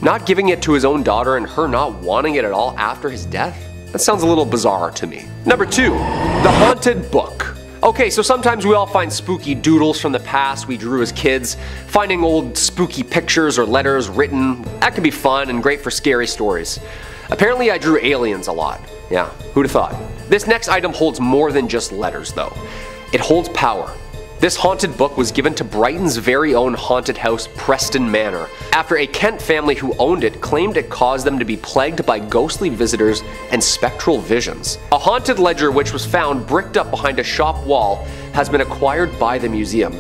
not giving it to his own daughter and her not wanting it at all after his death? That sounds a little bizarre to me. Number 2. The Haunted Book. Okay, so sometimes we all find spooky doodles from the past we drew as kids. Finding old spooky pictures or letters written, that can be fun and great for scary stories. Apparently I drew aliens a lot. Yeah, who'd have thought? This next item holds more than just letters though. It holds power. This haunted book was given to Brighton's very own haunted house, Preston Manor, after a Kent family who owned it claimed it caused them to be plagued by ghostly visitors and spectral visions. A haunted ledger which was found bricked up behind a shop wall has been acquired by the museum.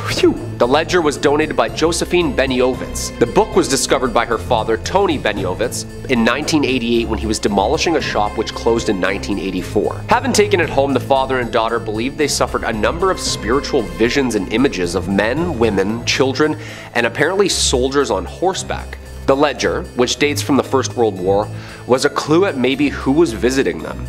Phew. The ledger was donated by Josephine Beniovitz. The book was discovered by her father, Tony Beniovitz, in 1988 when he was demolishing a shop which closed in 1984. Having taken it home, the father and daughter believed they suffered a number of spiritual visions and images of men, women, children, and apparently soldiers on horseback. The ledger, which dates from the First World War, was a clue at maybe who was visiting them.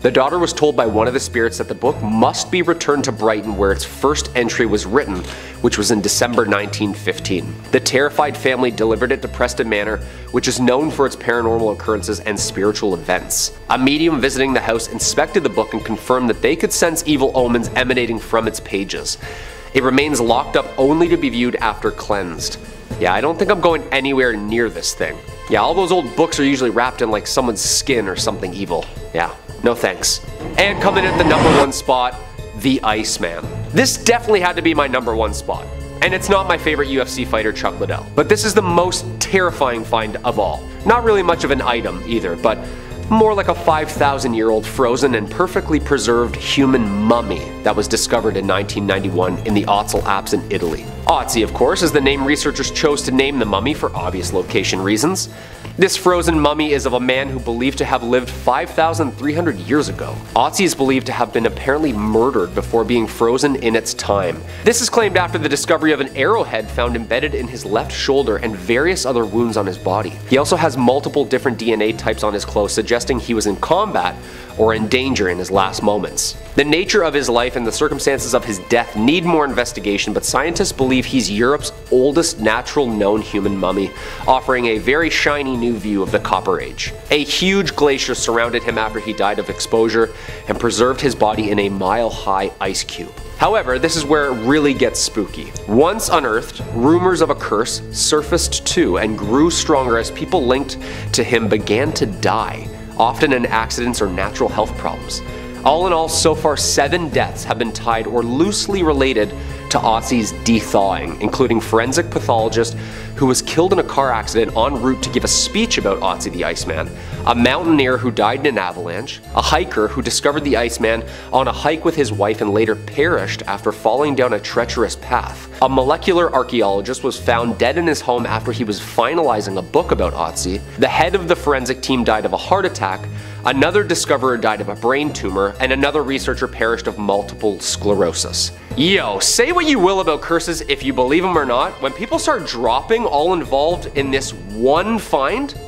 The daughter was told by one of the spirits that the book must be returned to Brighton where its first entry was written, which was in December 1915. The terrified family delivered it to Preston Manor, which is known for its paranormal occurrences and spiritual events. A medium visiting the house inspected the book and confirmed that they could sense evil omens emanating from its pages. It remains locked up only to be viewed after cleansed. Yeah, I don't think I'm going anywhere near this thing. Yeah, all those old books are usually wrapped in like someone's skin or something evil. Yeah. No thanks. And coming in at the number 1 spot, the Iceman. This definitely had to be my number 1 spot. And it's not my favorite UFC fighter, Chuck Liddell. But this is the most terrifying find of all. Not really much of an item either, but more like a 5,000-year-old frozen and perfectly preserved human mummy that was discovered in 1991 in the Ötztal Alps in Italy. Ötzi, of course, is the name researchers chose to name the mummy for obvious location reasons. This frozen mummy is of a man who believed to have lived 5,300 years ago. Ötzi is believed to have been apparently murdered before being frozen in its time. This is claimed after the discovery of an arrowhead found embedded in his left shoulder and various other wounds on his body. He also has multiple different DNA types on his clothes, suggesting he was in combat or in danger in his last moments. The nature of his life and the circumstances of his death need more investigation, but scientists believe he's Europe's oldest natural known human mummy, offering a very shiny new view of the Copper Age. A huge glacier surrounded him after he died of exposure and preserved his body in a mile-high ice cube. However, this is where it really gets spooky. Once unearthed, rumors of a curse surfaced too and grew stronger as people linked to him began to die, often in accidents or natural health problems. All in all, so far 7 deaths have been tied or loosely related to Ötzi's de-thawing, including forensic pathologist who was killed in a car accident en route to give a speech about Ötzi the Iceman, a mountaineer who died in an avalanche, a hiker who discovered the Iceman on a hike with his wife and later perished after falling down a treacherous path. A molecular archaeologist was found dead in his home after he was finalizing a book about Ötzi. The head of the forensic team died of a heart attack, another discoverer died of a brain tumor, and another researcher perished of multiple sclerosis. Yo, say what you will about curses if you believe them or not, when people start dropping all involved in this one find,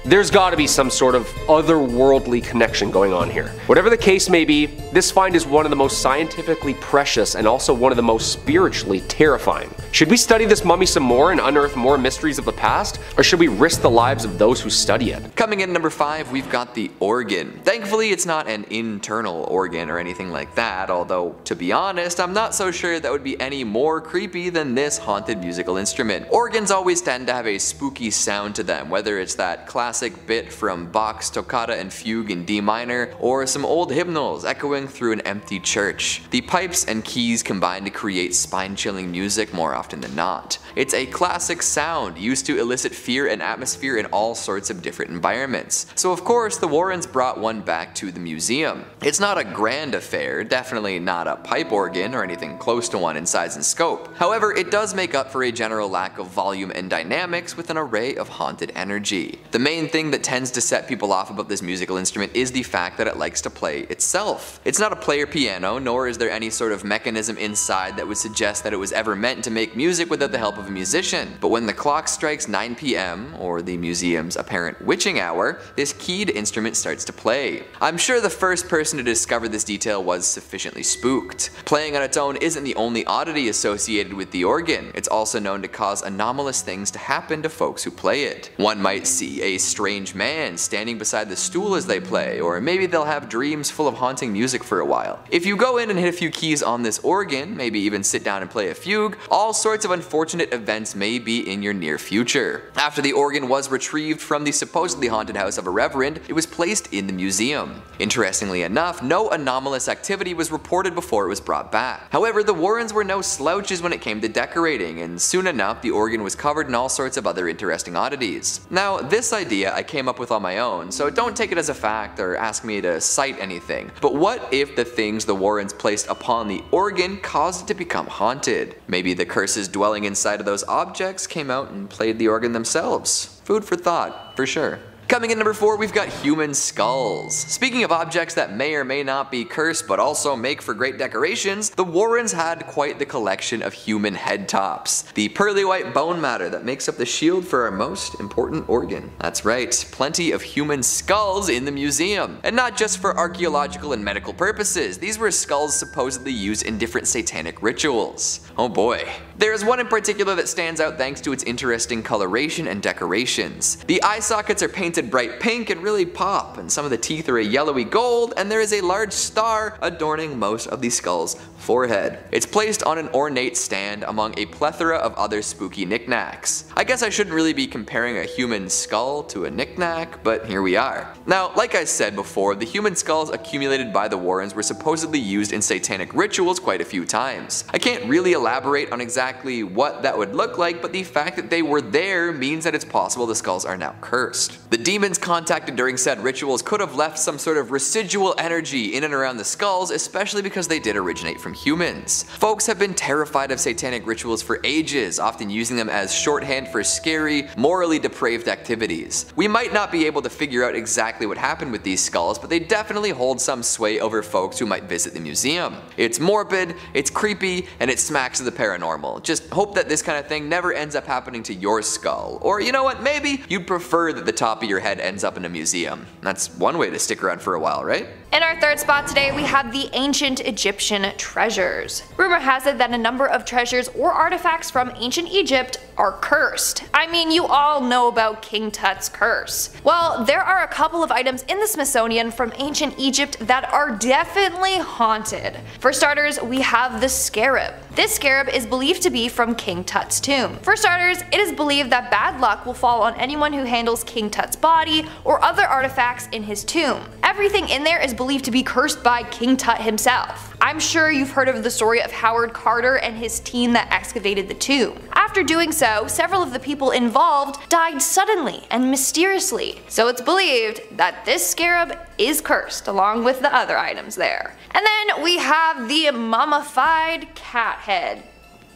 there's gotta be some sort of otherworldly connection going on here. Whatever the case may be, this find is one of the most scientifically precious and also one of the most spiritually terrifying. Should we study this mummy some more and unearth more mysteries of the past, or should we risk the lives of those who study it? Coming in number 5, we've got the organ. Thankfully, it's not an internal organ or anything like that, although, to be honest, I'm not so sure that would be any more creepy than this haunted musical instrument. Organs always tend to have a spooky sound to them, whether it's that classic bit from Bach's Toccata and Fugue in D minor, or some old hymnals echoing through an empty church. The pipes and keys combine to create spine-chilling music more often than not. It's a classic sound used to elicit fear and atmosphere in all sorts of different environments. So of course the Warrens brought one back to the museum. It's not a grand affair, definitely not a pipe organ or anything close to one in size and scope. However, it does make up for a general lack of volume and dynamics with an array of haunted energy. The main main thing that tends to set people off about this musical instrument is the fact that it likes to play itself. It's not a player piano, nor is there any sort of mechanism inside that would suggest that it was ever meant to make music without the help of a musician. But when the clock strikes 9 p.m, or the museum's apparent witching hour, this keyed instrument starts to play. I'm sure the first person to discover this detail was sufficiently spooked. Playing on its own isn't the only oddity associated with the organ. It's also known to cause anomalous things to happen to folks who play it. One might see a strange man standing beside the stool as they play, or maybe they'll have dreams full of haunting music for a while. If you go in and hit a few keys on this organ, maybe even sit down and play a fugue, all sorts of unfortunate events may be in your near future. After the organ was retrieved from the supposedly haunted house of a reverend, it was placed in the museum. Interestingly enough, no anomalous activity was reported before it was brought back. However, the Warrens were no slouches when it came to decorating, and soon enough the organ was covered in all sorts of other interesting oddities. Now, this idea I came up with on my own, so don't take it as a fact or ask me to cite anything. But what if the things the Warrens placed upon the organ caused it to become haunted? Maybe the curses dwelling inside of those objects came out and played the organ themselves. Food for thought, for sure. Coming in number 4, we've got human skulls. Speaking of objects that may or may not be cursed but also make for great decorations, the Warrens had quite the collection of human head tops. The pearly white bone matter that makes up the shield for our most important organ. That's right, plenty of human skulls in the museum. And not just for archaeological and medical purposes, these were skulls supposedly used in different satanic rituals. Oh boy. There's one in particular that stands out thanks to its interesting coloration and decorations. The eye sockets are painted bright pink and really pop, and some of the teeth are a yellowy gold, and there is a large star adorning most of the skull's forehead. It's placed on an ornate stand among a plethora of other spooky knickknacks. I guess I shouldn't really be comparing a human skull to a knickknack, but here we are. Now, like I said before, the human skulls accumulated by the Warrens were supposedly used in satanic rituals quite a few times. I can't really elaborate on exactly what that would look like, but the fact that they were there means that it's possible the skulls are now cursed. The demons contacted during said rituals could have left some sort of residual energy in and around the skulls, especially because they did originate from humans. Folks have been terrified of satanic rituals for ages, often using them as shorthand for scary, morally depraved activities. We might not be able to figure out exactly what happened with these skulls, but they definitely hold some sway over folks who might visit the museum. It's morbid, it's creepy, and it smacks of the paranormal. Just hope that this kind of thing never ends up happening to your skull. Or you know what, maybe you'd prefer that the top of your head ends up in a museum. That's one way to stick around for a while, right? In our third spot today, we have the ancient Egyptian treasures. Rumor has it that a number of treasures or artifacts from ancient Egypt are cursed. I mean, you all know about King Tut's curse. Well, there are a couple of items in the Smithsonian from ancient Egypt that are definitely haunted. For starters, we have the scarab. This scarab is believed to be from King Tut's tomb. For starters, it is believed that bad luck will fall on anyone who handles King Tut's body or other artifacts in his tomb. Everything in there is believed to be cursed by King Tut himself. I'm sure you've heard of the story of Howard Carter and his team that excavated the tomb. After doing so, several of the people involved died suddenly and mysteriously, so it's believed that this scarab is cursed along with the other items there. And then we have the mummified cat head.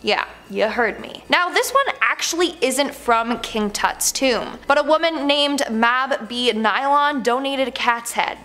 Yeah, you heard me. Now this one actually isn't from King Tut's tomb, but a woman named Mab B. Nylon donated a cat's head.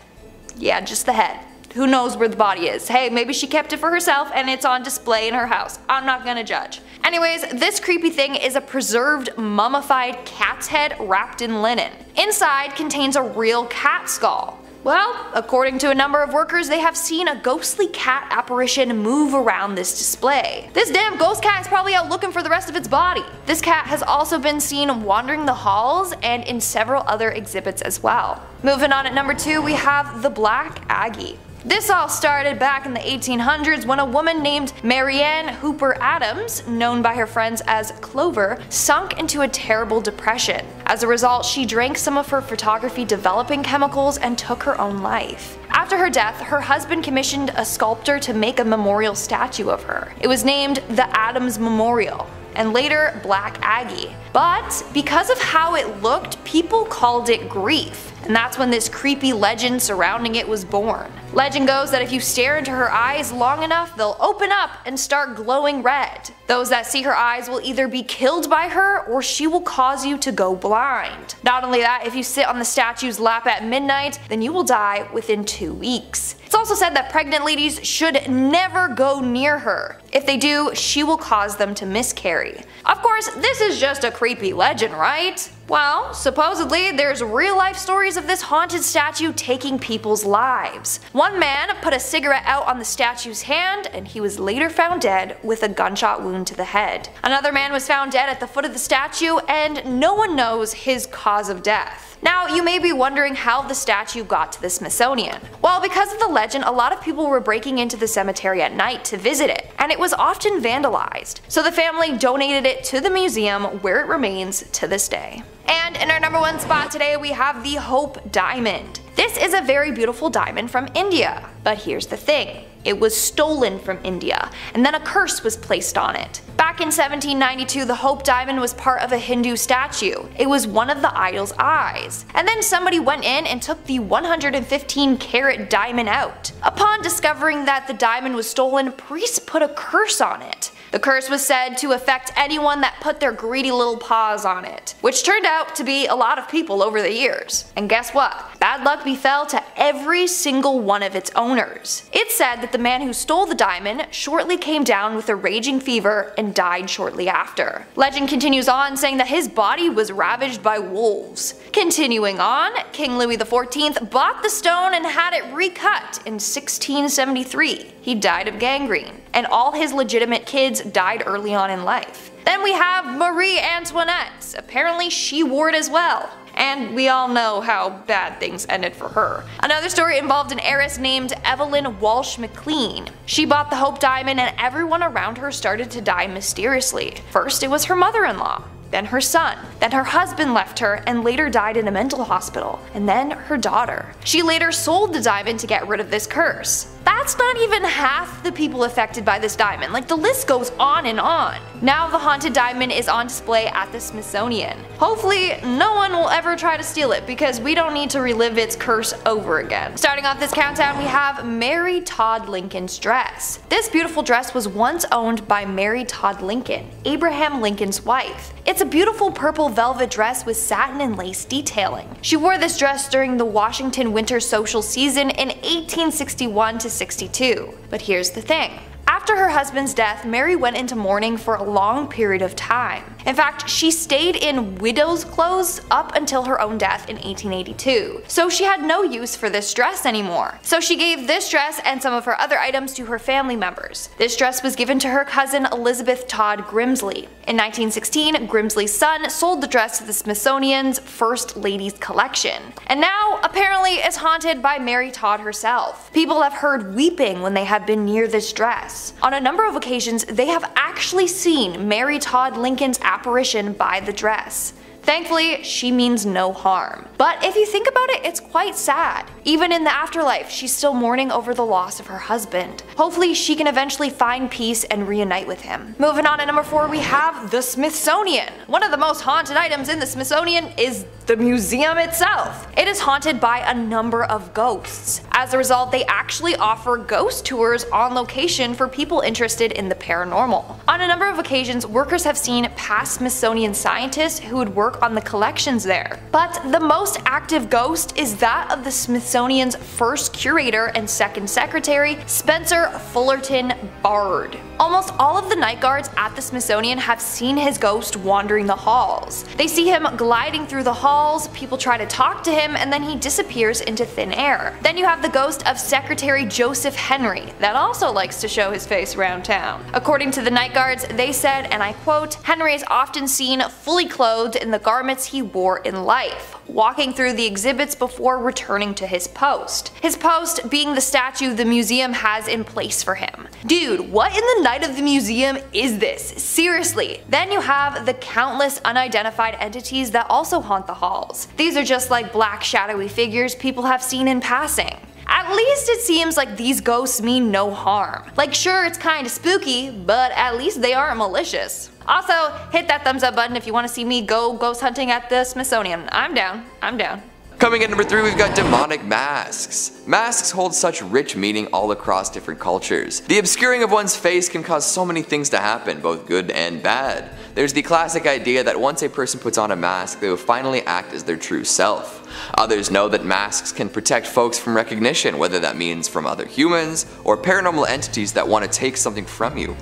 Yeah, just the head. Who knows where the body is? Hey, maybe she kept it for herself and it's on display in her house. I'm not gonna judge. Anyways, this creepy thing is a preserved mummified cat's head wrapped in linen. Inside contains a real cat skull. Well, according to a number of workers, they have seen a ghostly cat apparition move around this display. This damn ghost cat is probably out looking for the rest of its body. This cat has also been seen wandering the halls and in several other exhibits as well. Moving on at number 2, we have the Black Aggie. This all started back in the 1800s when a woman named Marianne Hooper Adams, known by her friends as Clover, sunk into a terrible depression. As a result, she drank some of her photography developing chemicals and took her own life. After her death, her husband commissioned a sculptor to make a memorial statue of her. It was named the Adams Memorial, and later Black Aggie. But because of how it looked, people called it grief. And that's when this creepy legend surrounding it was born. Legend goes that if you stare into her eyes long enough, they'll open up and start glowing red. Those that see her eyes will either be killed by her or she will cause you to go blind. Not only that, if you sit on the statue's lap at midnight, then you will die within 2 weeks. It's also said that pregnant ladies should never go near her. If they do, she will cause them to miscarry. Of course, this is just a creepy legend, right? Well, supposedly there's real life stories of this haunted statue taking people's lives. One man put a cigarette out on the statue's hand and he was later found dead with a gunshot wound to the head. Another man was found dead at the foot of the statue and no one knows his cause of death. Now, you may be wondering how the statue got to the Smithsonian. Well, because of the legend, a lot of people were breaking into the cemetery at night to visit it, and it was often vandalized. So the family donated it to the museum where it remains to this day. And in our number 1 spot today, we have the Hope Diamond. This is a very beautiful diamond from India. But here's the thing. It was stolen from India, and then a curse was placed on it. Back in 1792, the Hope Diamond was part of a Hindu statue. It was one of the idol's eyes. And then somebody went in and took the 115-carat diamond out. Upon discovering that the diamond was stolen, priests put a curse on it. The curse was said to affect anyone that put their greedy little paws on it, which turned out to be a lot of people over the years. And guess what? Bad luck befell to every single one of its owners. It's said that the man who stole the diamond shortly came down with a raging fever and died shortly after. Legend continues on saying that his body was ravaged by wolves. Continuing on, King Louis XIV bought the stone and had it recut in 1673. He died of gangrene, and all his legitimate kids died early on in life. Then we have Marie Antoinette. Apparently she wore it as well. And we all know how bad things ended for her. Another story involved an heiress named Evelyn Walsh McLean. She bought the Hope Diamond and everyone around her started to die mysteriously. First it was her mother-in-law, then her son, then her husband left her and later died in a mental hospital, and then her daughter. She later sold the diamond to get rid of this curse. That's not even half the people affected by this diamond, like the list goes on and on. Now the haunted diamond is on display at the Smithsonian. Hopefully no one will ever try to steal it because we don't need to relive its curse over again. Starting off this countdown we have Mary Todd Lincoln's dress. This beautiful dress was once owned by Mary Todd Lincoln, Abraham Lincoln's wife. It's a beautiful purple velvet dress with satin and lace detailing. She wore this dress during the Washington winter social season in 1861 to 62. But here's the thing. After her husband's death, Mary went into mourning for a long period of time. In fact, she stayed in widow's clothes up until her own death in 1882. So she had no use for this dress anymore. So she gave this dress and some of her other items to her family members. This dress was given to her cousin Elizabeth Todd Grimsley. In 1916, Grimsley's son sold the dress to the Smithsonian's First Ladies collection. And now, apparently, it's haunted by Mary Todd herself. People have heard weeping when they have been near this dress. On a number of occasions, they have actually seen Mary Todd Lincoln's apparition by the dress. Thankfully, she means no harm. But if you think about it, it's quite sad. Even in the afterlife, she's still mourning over the loss of her husband. Hopefully, she can eventually find peace and reunite with him. Moving on to number 4, we have the Smithsonian. One of the most haunted items in the Smithsonian is the museum itself. It is haunted by a number of ghosts. As a result, they actually offer ghost tours on location for people interested in the paranormal. On a number of occasions, workers have seen past Smithsonian scientists who would work on the collections there. But the most active ghost is that of the Smithsonian's first curator and second secretary, Spencer Fullerton Bard. Almost all of the night guards at the Smithsonian have seen his ghost wandering the halls. They see him gliding through the halls, people try to talk to him, and then he disappears into thin air. Then you have the ghost of Secretary Joseph Henry that also likes to show his face around town. According to the night guards, they said, and I quote, "Henry is often seen fully clothed in the garments he wore in life, walking through the exhibits before returning to his post. His post being the statue the museum has in place for him." Dude, what in the night of the museum is this? Seriously. Then you have the countless unidentified entities that also haunt the halls. These are just like black shadowy figures people have seen in passing. At least it seems like these ghosts mean no harm. Like, sure, it's kinda spooky, but at least they aren't malicious. Also, hit that thumbs up button if you want to see me go ghost hunting at the Smithsonian. I'm down. I'm down. Coming in number 3, we've got demonic masks. Masks hold such rich meaning all across different cultures. The obscuring of one's face can cause so many things to happen, both good and bad. There's the classic idea that once a person puts on a mask, they will finally act as their true self. Others know that masks can protect folks from recognition, whether that means from other humans or paranormal entities that want to take something from you.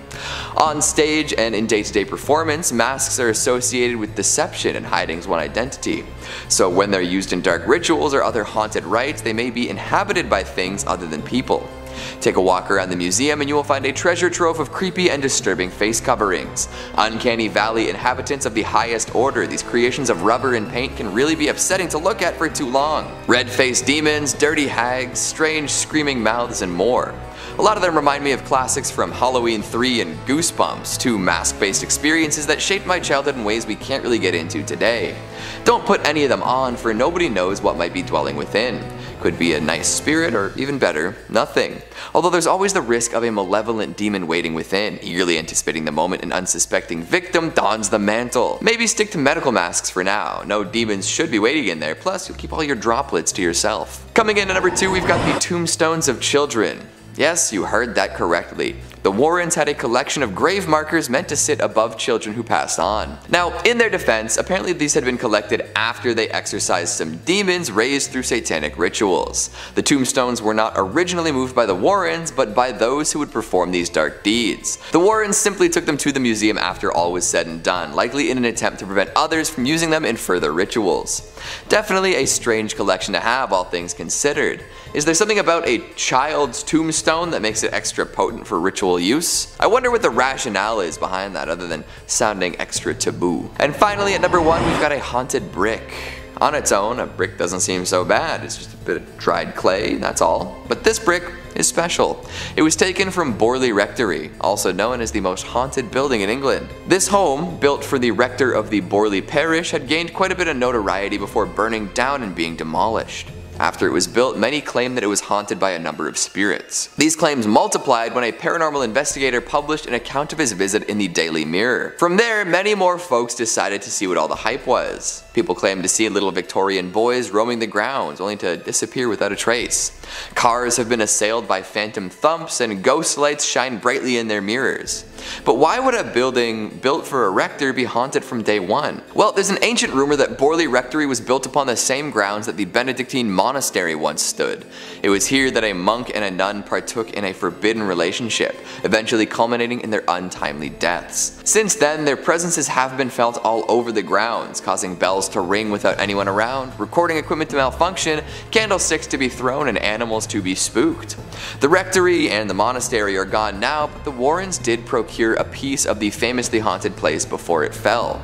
On stage and in day-to-day performance, masks are associated with deception and hiding one's identity. So when they're used in dark rituals or other haunted rites, they may be inhabited by things other than people. Take a walk around the museum and you will find a treasure trove of creepy and disturbing face coverings. Uncanny Valley inhabitants of the highest order, these creations of rubber and paint can really be upsetting to look at for too long. Red-faced demons, dirty hags, strange screaming mouths, and more. A lot of them remind me of classics from Halloween 3 and Goosebumps, two mask-based experiences that shaped my childhood in ways we can't really get into today. Don't put any of them on, for nobody knows what might be dwelling within. Could be a nice spirit, or even better, nothing. Although there's always the risk of a malevolent demon waiting within, eagerly anticipating the moment an unsuspecting victim dons the mantle. Maybe stick to medical masks for now. No demons should be waiting in there, plus you'll keep all your droplets to yourself. Coming in at number 2, we've got the Tombstones of Children. Yes, you heard that correctly. The Warrens had a collection of grave markers meant to sit above children who passed on. Now, in their defense, apparently these had been collected after they exorcised some demons raised through satanic rituals. The tombstones were not originally moved by the Warrens, but by those who would perform these dark deeds. The Warrens simply took them to the museum after all was said and done, likely in an attempt to prevent others from using them in further rituals. Definitely a strange collection to have, all things considered. Is there something about a child's tombstone that makes it extra potent for ritual use? I wonder what the rationale is behind that, other than sounding extra taboo. And finally, at number 1, we've got a haunted brick. On its own, a brick doesn't seem so bad. It's just a bit of dried clay, that's all. But this brick is special. It was taken from Borley Rectory, also known as the most haunted building in England. This home, built for the rector of the Borley parish, had gained quite a bit of notoriety before burning down and being demolished. After it was built, many claimed that it was haunted by a number of spirits. These claims multiplied when a paranormal investigator published an account of his visit in the Daily Mirror. From there, many more folks decided to see what all the hype was. People claimed to see little Victorian boys roaming the grounds, only to disappear without a trace. Cars have been assailed by phantom thumps, and ghost lights shine brightly in their mirrors. But why would a building built for a rector be haunted from day one? Well, there's an ancient rumor that Borley Rectory was built upon the same grounds that the Benedictine monastery once stood. It was here that a monk and a nun partook in a forbidden relationship, eventually culminating in their untimely deaths. Since then, their presences have been felt all over the grounds, causing bells to ring without anyone around, recording equipment to malfunction, candlesticks to be thrown, and animals to be spooked. The rectory and the monastery are gone now, but the Warrens did procure a piece of the famously haunted place before it fell.